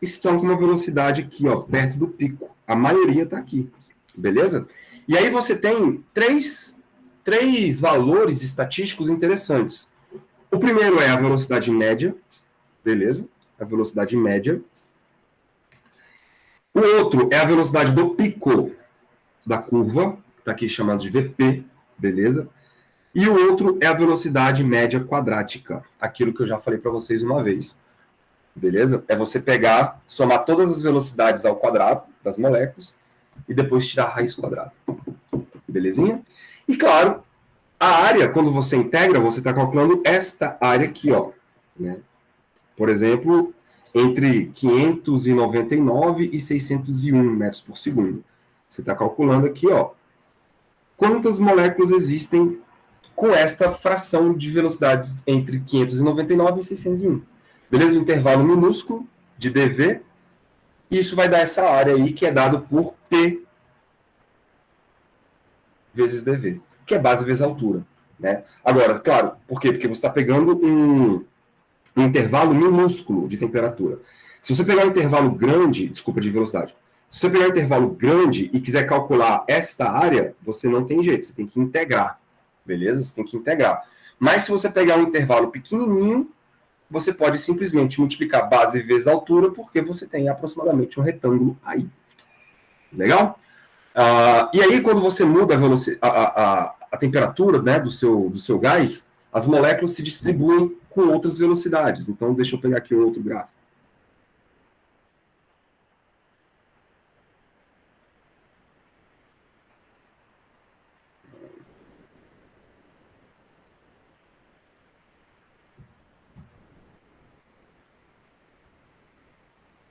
estão com uma velocidade aqui, ó, perto do pico. A maioria está aqui, beleza? E aí você tem três valores estatísticos interessantes. O primeiro é a velocidade média, beleza? A velocidade média. O outro é a velocidade do pico da curva, que está aqui chamado de VP, beleza? E o outro é a velocidade média quadrática, aquilo que eu já falei para vocês uma vez, beleza? É você pegar, somar todas as velocidades ao quadrado das moléculas e depois tirar a raiz quadrada, belezinha? E claro, a área, quando você integra, você está calculando esta área aqui, ó, né? Por exemplo, entre 599 e 601 metros por segundo. Você está calculando aqui, ó, quantas moléculas existem com esta fração de velocidades entre 599 e 601. Beleza? Um intervalo minúsculo de dV, e isso vai dar essa área aí que é dado por P vezes dV, que é base vezes altura, né? Agora, claro, por quê? Porque você está pegando um um intervalo minúsculo de temperatura. Se você pegar um intervalo grande, desculpa, de velocidade, se você pegar um intervalo grande e quiser calcular esta área, você não tem jeito, você tem que integrar, beleza? Você tem que integrar. Mas se você pegar um intervalo pequenininho, você pode simplesmente multiplicar base vezes altura, porque você tem aproximadamente um retângulo aí. Legal? E aí, quando você muda a temperatura, né, do seu gás, as moléculas se distribuem com outras velocidades. Então, deixa eu pegar aqui um outro gráfico.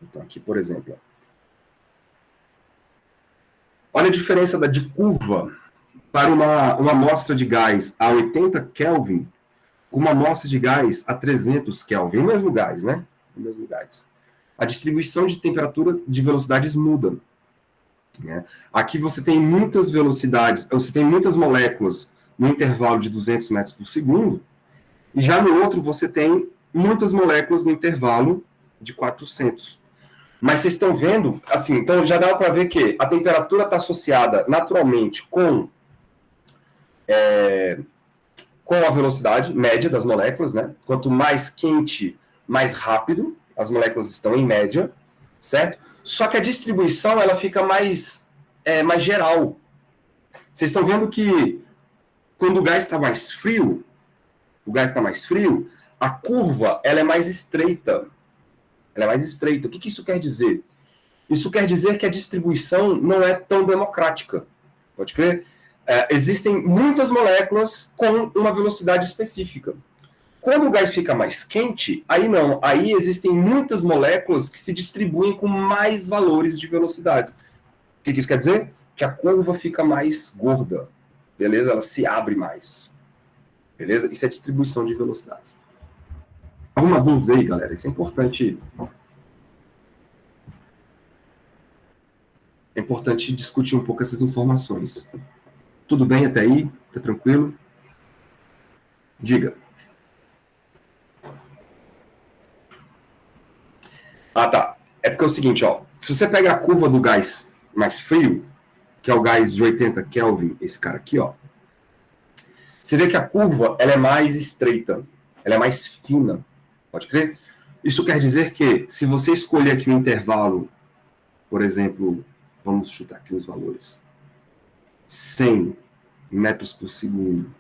Então, aqui, por exemplo. Olha a diferença de curva para uma amostra de gás a 80 Kelvin com uma amostra de gás a 300 Kelvin. O mesmo gás, né? O mesmo gás. A distribuição de temperatura de velocidades muda. Né? Aqui você tem muitas velocidades, você tem muitas moléculas no intervalo de 200 metros por segundo, e já no outro você tem muitas moléculas no intervalo de 400. Mas vocês estão vendo, assim, então já dá para ver que a temperatura está associada naturalmente com a velocidade média das moléculas, né? Quanto mais quente, mais rápido as moléculas estão em média, certo? Só que a distribuição ela fica mais geral. Vocês estão vendo que quando o gás está mais frio, a curva ela é mais estreita. Ela é mais estreita. O que isso quer dizer? Isso quer dizer que a distribuição não é tão democrática. Pode crer? Existem muitas moléculas com uma velocidade específica. Quando o gás fica mais quente, aí não. Aí existem muitas moléculas que se distribuem com mais valores de velocidades. O que isso quer dizer? Que a curva fica mais gorda. Beleza? Ela se abre mais. Beleza? Isso é distribuição de velocidades. Alguma dúvida aí, galera? Isso é importante. É importante discutir um pouco essas informações. Tudo bem até aí? Tá tranquilo? Diga. Tá. É porque é o seguinte, ó. Se você pega a curva do gás mais frio, que é o gás de 80 Kelvin, esse cara aqui, ó. Você vê que a curva ela é mais estreita, ela é mais fina. Pode crer? Isso quer dizer que, se você escolher aqui um intervalo, por exemplo, vamos chutar aqui os valores, 100 metros por segundo,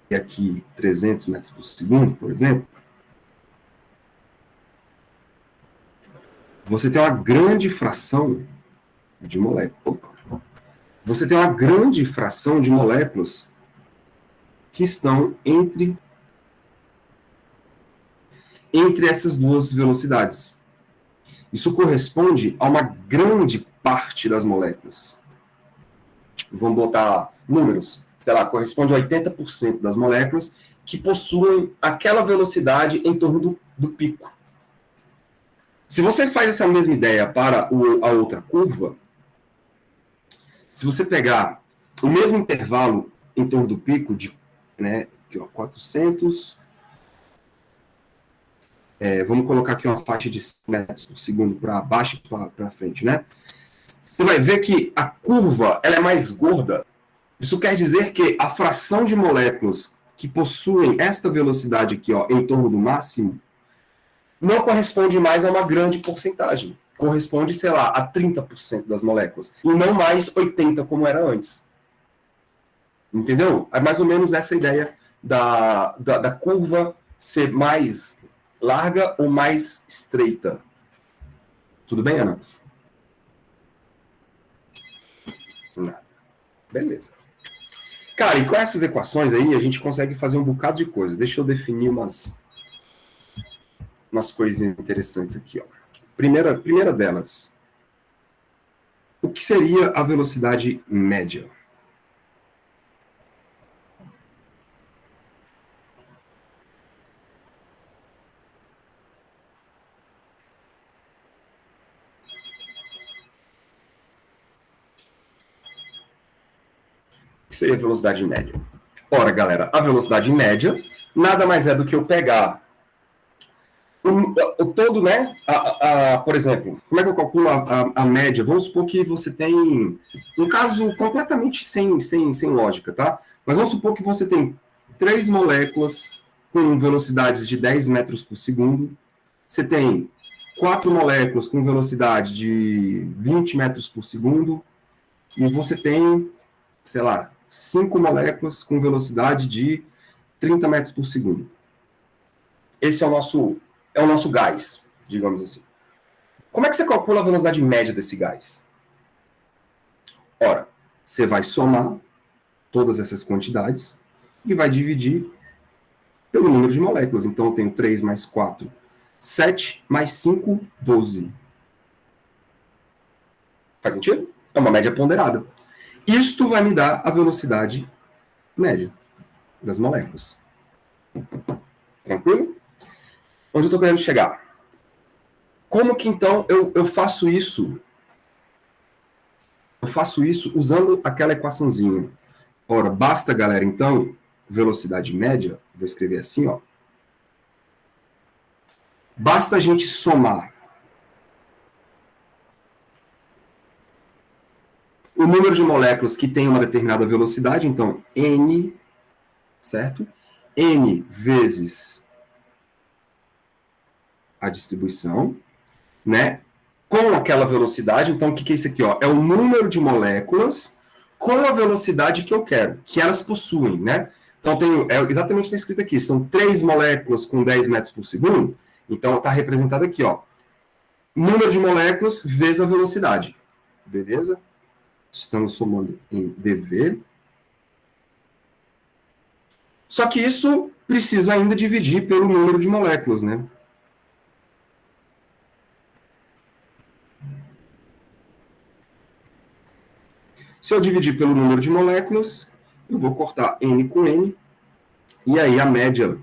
e aqui 300 metros por segundo, por exemplo, você tem uma grande fração de moléculas. Você tem uma grande fração de moléculas que estão entre essas duas velocidades. Isso corresponde a uma grande parte das moléculas. Tipo, vamos botar números. Sei lá, corresponde a 80% das moléculas que possuem aquela velocidade em torno do pico. Se você faz essa mesma ideia para a outra curva, se você pegar o mesmo intervalo em torno do pico, né, aqui, ó, 400... vamos colocar aqui uma faixa de metros por segundo para baixo e para frente, né? Você vai ver que a curva ela é mais gorda. Isso quer dizer que a fração de moléculas que possuem esta velocidade aqui, ó, em torno do máximo, não corresponde mais a uma grande porcentagem. Corresponde, sei lá, a 30% das moléculas. E não mais 80% como era antes. Entendeu? É mais ou menos essa ideia da curva ser mais larga ou mais estreita. Tudo bem, Ana? Não. Beleza. Cara, e com essas equações aí, a gente consegue fazer um bocado de coisa. Deixa eu definir umas coisinhas interessantes aqui, ó. Primeira delas. O que seria a velocidade média? Que seria a velocidade média? Ora, galera, a velocidade média nada mais é do que eu pegar o todo, né? Por exemplo, como é que eu calculo a média? Vamos supor que você tem um caso completamente sem lógica, tá? Mas vamos supor que você tem 3 moléculas com velocidades de 10 metros por segundo. Você tem 4 moléculas com velocidade de 20 metros por segundo. E você tem, sei lá, 5 moléculas com velocidade de 30 metros por segundo. Esse é o nosso gás, digamos assim. Como é que você calcula a velocidade média desse gás? Ora, você vai somar todas essas quantidades e vai dividir pelo número de moléculas. Então, eu tenho 3 mais 4, 7, mais 5, 12. Faz sentido? É uma média ponderada. Isto vai me dar a velocidade média das moléculas. Tranquilo? Onde eu estou querendo chegar? Como que, então, eu faço isso? Eu faço isso usando aquela equaçãozinha. Ora, basta, galera, então, velocidade média, vou escrever assim, ó. Basta a gente somar o número de moléculas que tem uma determinada velocidade, então, N, certo? N vezes a distribuição, né? Com aquela velocidade, então o que é isso aqui? Ó? É o número de moléculas com a velocidade que eu quero, que elas possuem, né? Então exatamente está escrito aqui, são 3 moléculas com 10 metros por segundo, então está representado aqui, ó. Número de moléculas vezes a velocidade. Beleza? Estamos somando em dV. Só que isso preciso ainda dividir pelo número de moléculas, né? Se eu dividir pelo número de moléculas, eu vou cortar N com N, e aí a média,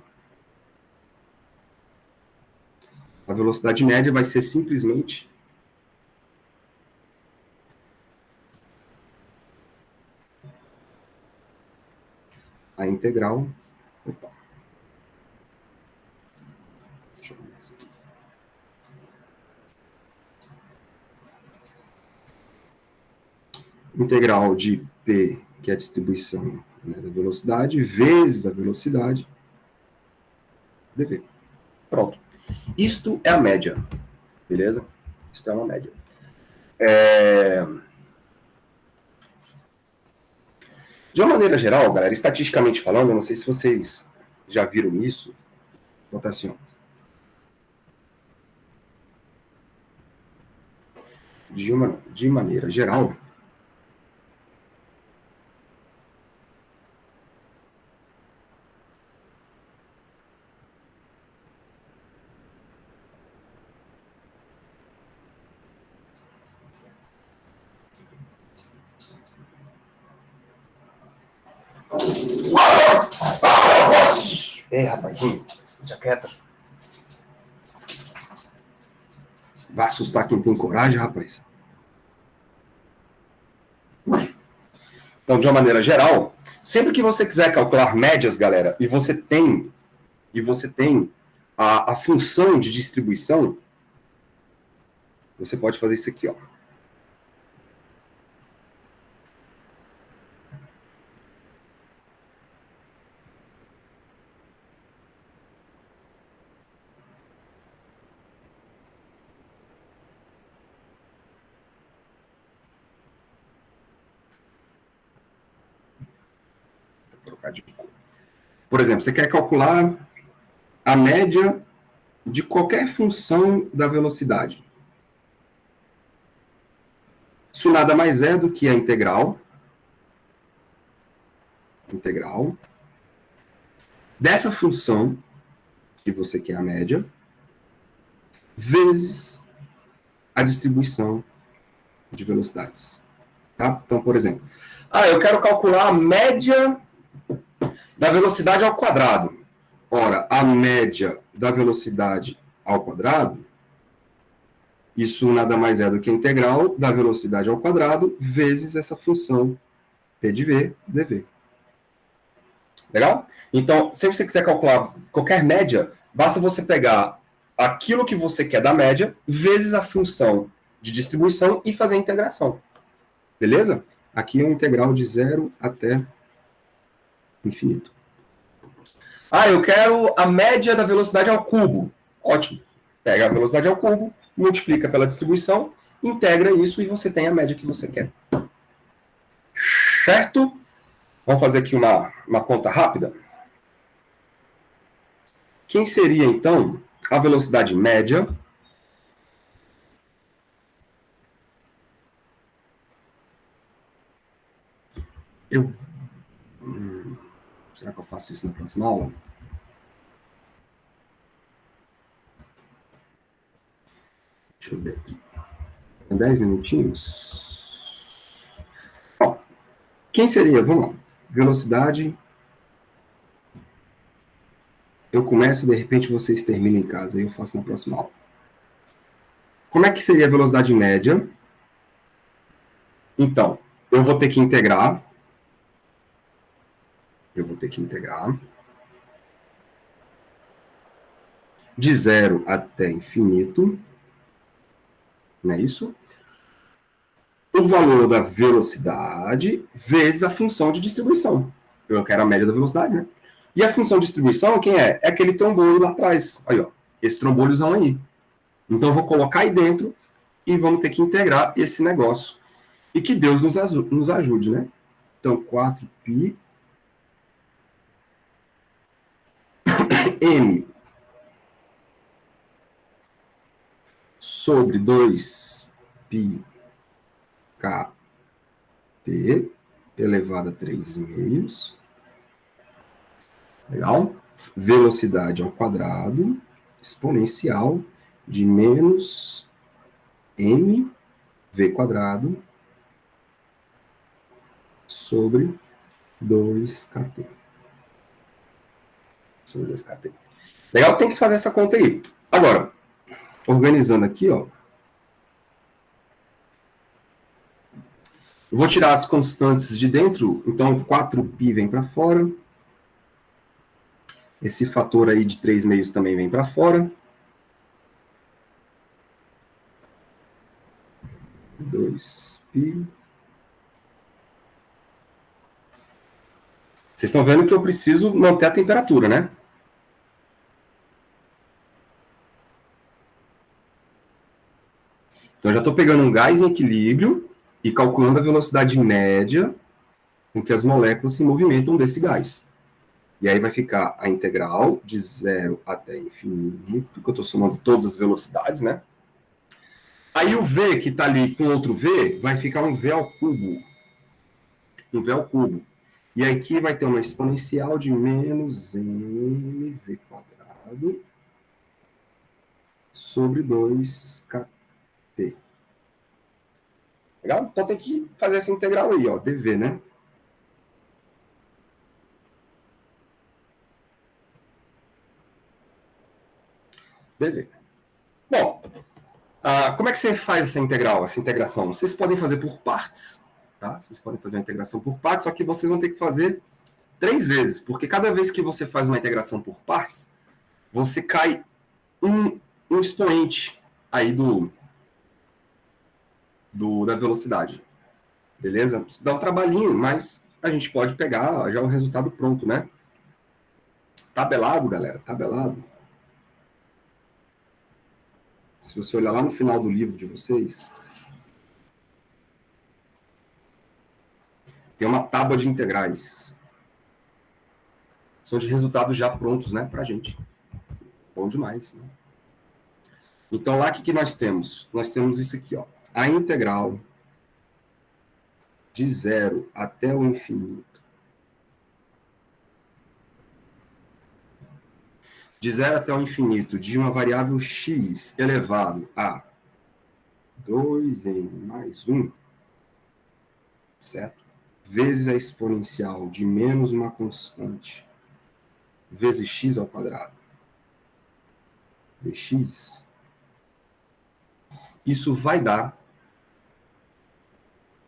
a velocidade média vai ser simplesmente a integral. Opa. Deixa eu ver isso aqui. Integral de P, que é a distribuição, né, da velocidade, vezes a velocidade, dV. Pronto. Isto é a média. Beleza? Isto é uma média. De uma maneira geral, galera, estatisticamente falando, eu não sei se vocês já viram isso, vou botar assim, ó. De maneira geral, rapazinho, já quieta. Vai assustar quem tem coragem, rapaz. Então, de uma maneira geral, sempre que você quiser calcular médias, galera, e você tem a função de distribuição, você pode fazer isso aqui, ó. Vou trocar de cor. Por exemplo, você quer calcular a média de qualquer função da velocidade. Isso nada mais é do que a integral dessa função, que você quer a média, vezes a distribuição de velocidades. Tá? Então, por exemplo, eu quero calcular a média da velocidade ao quadrado. Ora, a média da velocidade ao quadrado, isso nada mais é do que a integral da velocidade ao quadrado vezes essa função P de V, dV. Legal? Então, sempre que você quiser calcular qualquer média, basta você pegar aquilo que você quer da média, vezes a função de distribuição e fazer a integração. Beleza? Aqui é um integral de 0 até infinito. Ah, eu quero a média da velocidade ao cubo. Ótimo. Pega a velocidade ao cubo, multiplica pela distribuição, integra isso e você tem a média que você quer. Certo? Vamos fazer aqui uma conta rápida. Quem seria, então, a velocidade média será que eu faço isso na próxima aula? Deixa eu ver aqui. 10 minutinhos. Ó, quem seria? Vamos lá. Velocidade. Eu começo, de repente vocês terminam em casa. Aí eu faço na próxima aula. Como é que seria a velocidade média? Então, eu vou ter que integrar. De 0 até infinito. Não é isso? O valor da velocidade vezes a função de distribuição. Eu quero a média da velocidade, né? E a função de distribuição, quem é? É aquele trombolho lá atrás. Aí, ó. Esse trombolhozão aí. Então, eu vou colocar aí dentro e vamos ter que integrar esse negócio. E que Deus nos ajude, né? Então, 4π m sobre 2π kt elevado a 3/2. Legal? Velocidade ao quadrado exponencial de menos mv quadrado sobre 2kt. Sobre 2kt. Legal? Tem que fazer essa conta aí. Agora, organizando aqui, ó. Eu vou tirar as constantes de dentro, então 4π vem para fora. Esse fator aí de 3/2 também vem para fora. 2π. Vocês estão vendo que eu preciso manter a temperatura, né? Então, eu já estou pegando um gás em equilíbrio e calculando a velocidade média com que as moléculas se movimentam desse gás. E aí vai ficar a integral de 0 até infinito, que eu estou somando todas as velocidades, né? Aí o V que está ali com outro V, vai ficar um V ao cubo. Um V ao cubo. E aqui vai ter uma exponencial de menos mv quadrado sobre 2kt. Legal? Então tem que fazer essa integral aí, ó, dv, né? Dv. Bom, como é que você faz essa integral, essa integração? Vocês podem fazer por partes, tá? Vocês podem fazer uma integração por partes, só que vocês vão ter que fazer 3 vezes, porque cada vez que você faz uma integração por partes, você cai um expoente aí da velocidade. Beleza? Dá um trabalhinho, mas a gente pode pegar já o resultado pronto, né? Tabelado, galera, tabelado. Se você olhar lá no final do livro de vocês, tem uma tábua de integrais. São de resultados já prontos, né, pra gente. Bom demais, né? Então, lá, o que nós temos? Nós temos isso aqui, ó. A integral de 0 até o infinito. De 0 até o infinito de uma variável x elevado a 2n mais 1, certo? Vezes a exponencial de menos uma constante, vezes x ao quadrado, dx, isso vai dar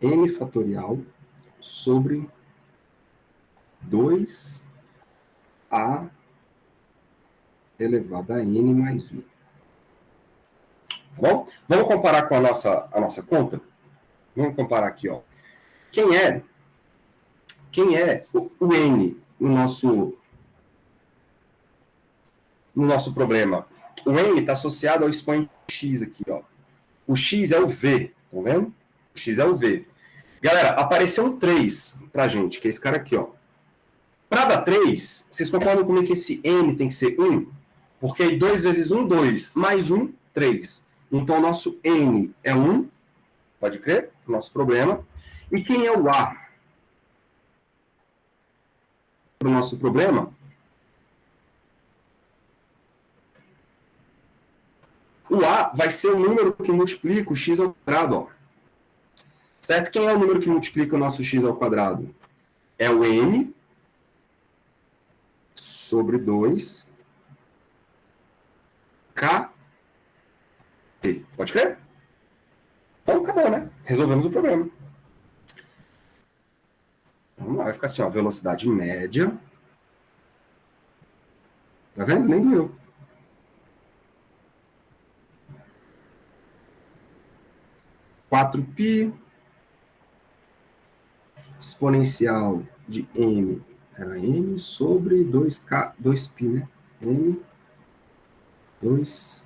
n fatorial sobre 2a elevado a n mais 1. Tá bom? Vamos comparar com a nossa conta? Vamos comparar aqui, ó. Quem é o N no nosso problema? O N está associado ao expoente X aqui, ó. O X é o V, tá vendo? O X é o V. Galera, apareceu um 3 pra gente, que é esse cara aqui, ó. Para dar 3, vocês concordam comigo que esse N tem que ser 1? Porque aí 2 vezes 1, 2. Mais 1, 3. Então, o nosso N é 1. Pode crer? O nosso problema. E quem é o A? Para o nosso problema? O A vai ser o número que multiplica o x ao quadrado, ó. Certo? Quem é o número que multiplica o nosso x ao quadrado? É o N sobre 2 KT. Pode crer? Então, acabou, né? Resolvemos o problema. Vamos lá, vai ficar assim, ó, velocidade média. Tá vendo? Nem doeu. Quatro π exponencial de m era m sobre 2k, 2π, né? m 2π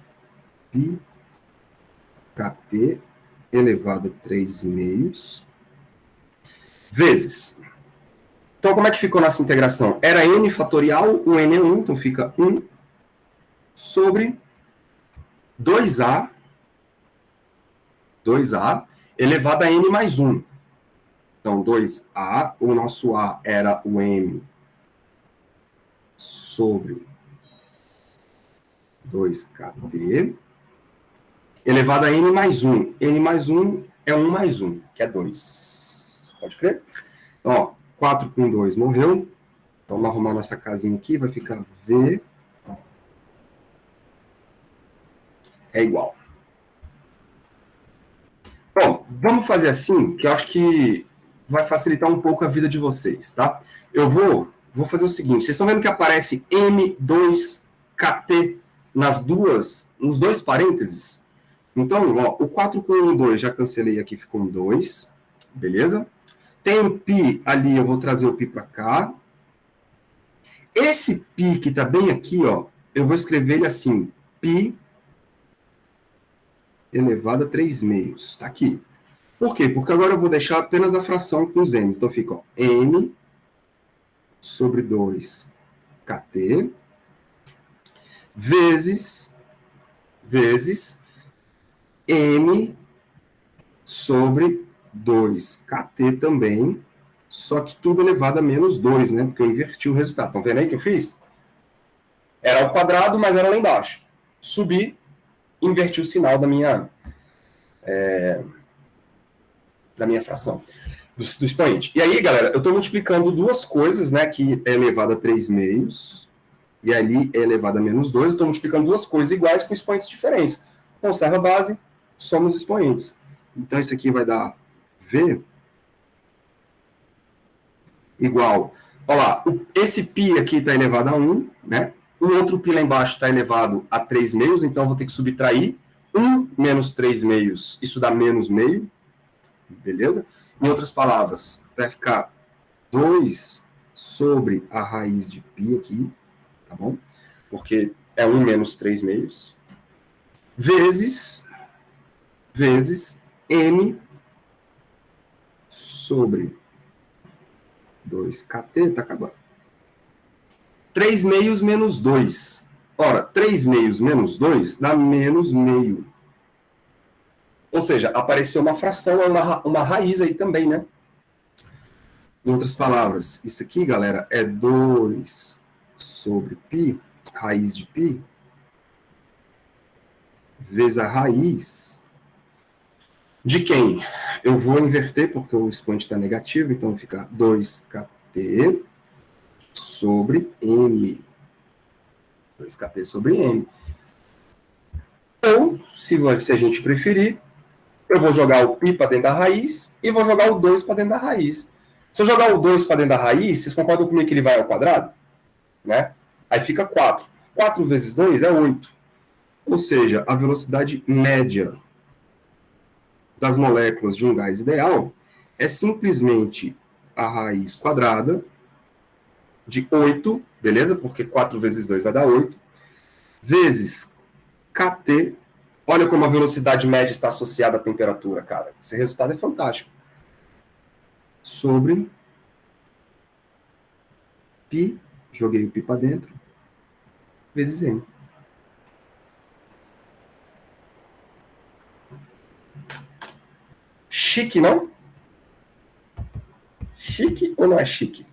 kt elevado a 3 meios vezes. Então, como é que ficou nossa integração? Era n fatorial, o n é 1, então fica 1 sobre 2a elevado a n mais 1. Então, 2a, o nosso a era o m sobre 2kt, elevado a n mais 1. N mais 1 é 1 mais 1, que é 2. Pode crer? Então, ó, 4 com 2 morreu. Então, vamos arrumar nossa casinha aqui, vai ficar V é igual. Bom, vamos fazer assim, que eu acho que vai facilitar um pouco a vida de vocês, tá? Eu vou fazer o seguinte, vocês estão vendo que aparece M2KT nos dois parênteses? Então, ó, o 4 com 1, 2, já cancelei aqui, ficou um 2, beleza? Tem um π ali, eu vou trazer o π para cá. Esse π que está bem aqui, ó, eu vou escrever ele assim, π elevado a 3 meios. Está aqui. Por quê? Porque agora eu vou deixar apenas a fração com os m's. Então fica, ó, m sobre 2 kt vezes m sobre 2kt também, só que tudo elevado a menos 2, né? Porque eu inverti o resultado. Estão vendo aí que eu fiz? Era ao quadrado, mas era lá embaixo. Subi, inverti o sinal da minha fração, do expoente. E aí, galera, eu estou multiplicando duas coisas, né? Que é elevado a 3 meios, e ali é elevado a menos 2. Eu estou multiplicando duas coisas iguais com expoentes diferentes. Conserva a base, soma os expoentes. Então, isso aqui vai dar V igual... Olha lá, esse π aqui está elevado a 1, né? O outro π lá embaixo está elevado a 3 meios, então eu vou ter que subtrair 1 menos 3 meios, isso dá menos meio, beleza? Em outras palavras, vai ficar 2 sobre a raiz de π aqui, tá bom? Porque é 1 menos 3 meios, vezes m sobre 2kt, tá acabando. 3 meios menos 2. Ora, 3 meios menos 2 dá menos meio. Ou seja, apareceu uma fração, uma raiz aí também, né? Em outras palavras, isso aqui, galera, é 2 sobre π, raiz de π, vezes a raiz de quem? Eu vou inverter, porque o expoente está negativo, então fica 2kt sobre m. 2kt sobre m. Ou, se a gente preferir, eu vou jogar o π para dentro da raiz e vou jogar o 2 para dentro da raiz. Se eu jogar o 2 para dentro da raiz, vocês concordam comigo que ele vai ao quadrado? Né? Aí fica 4. 4 vezes 2 é 8. Ou seja, a velocidade média das moléculas de um gás ideal é simplesmente a raiz quadrada de 8, beleza? Porque 4 vezes 2 vai dar 8, vezes kT. Olha como a velocidade média está associada à temperatura, cara. Esse resultado é fantástico. Sobre π, joguei o π para dentro, vezes m. Chique, não? Chique ou não é chique?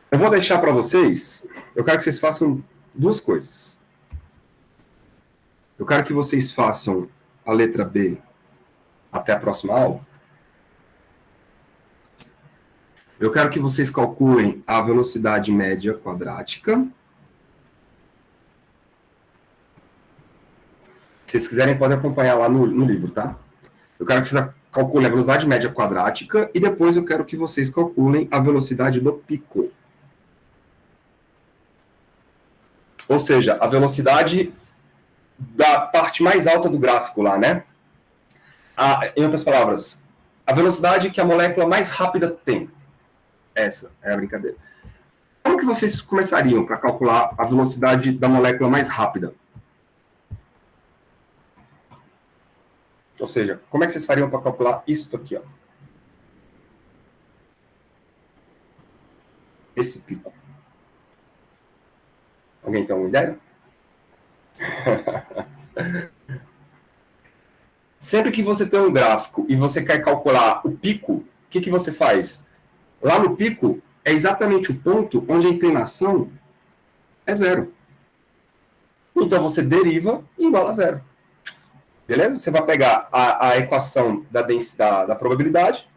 Eu vou deixar para vocês, eu quero que vocês façam duas coisas. Eu quero que vocês façam a letra B até a próxima aula. Eu quero que vocês calculem a velocidade média quadrática. Se vocês quiserem, podem acompanhar lá no livro, tá? Eu quero que vocês calculem a velocidade média quadrática e depois eu quero que vocês calculem a velocidade do pico. Ou seja, a velocidade da parte mais alta do gráfico lá, né? Em outras palavras, a velocidade que a molécula mais rápida tem. Essa é a brincadeira. Como que vocês começariam para calcular a velocidade da molécula mais rápida? Ou seja, como é que vocês fariam para calcular isso aqui, ó? Esse pico. Alguém tem uma ideia? Sempre que você tem um gráfico e você quer calcular o pico, o que você faz? Lá no pico é exatamente o ponto onde a inclinação é zero. Então você deriva igual a zero. Beleza? Você vai pegar a equação da densidade, da probabilidade,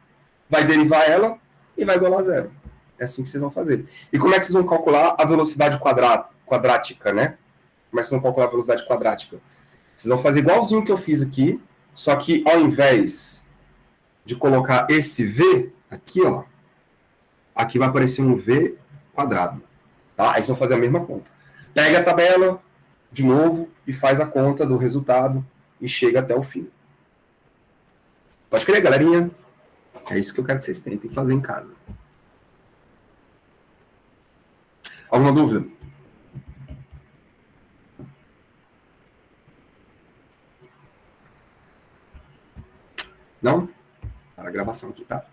vai derivar ela e vai igualar a zero. É assim que vocês vão fazer. E como é que vocês vão calcular a velocidade quadrática, né? Como é que vocês vão calcular a velocidade quadrática? Vocês vão fazer igualzinho que eu fiz aqui, só que ao invés de colocar esse V aqui, ó, aqui vai aparecer um V quadrado. Tá? Aí vocês vão fazer a mesma conta. Pega a tabela de novo e faz a conta do resultado e chega até o fim. Pode crer, galerinha? É isso que eu quero que vocês tentem fazer em casa. Alguma dúvida? Não? Para a gravação aqui, tá?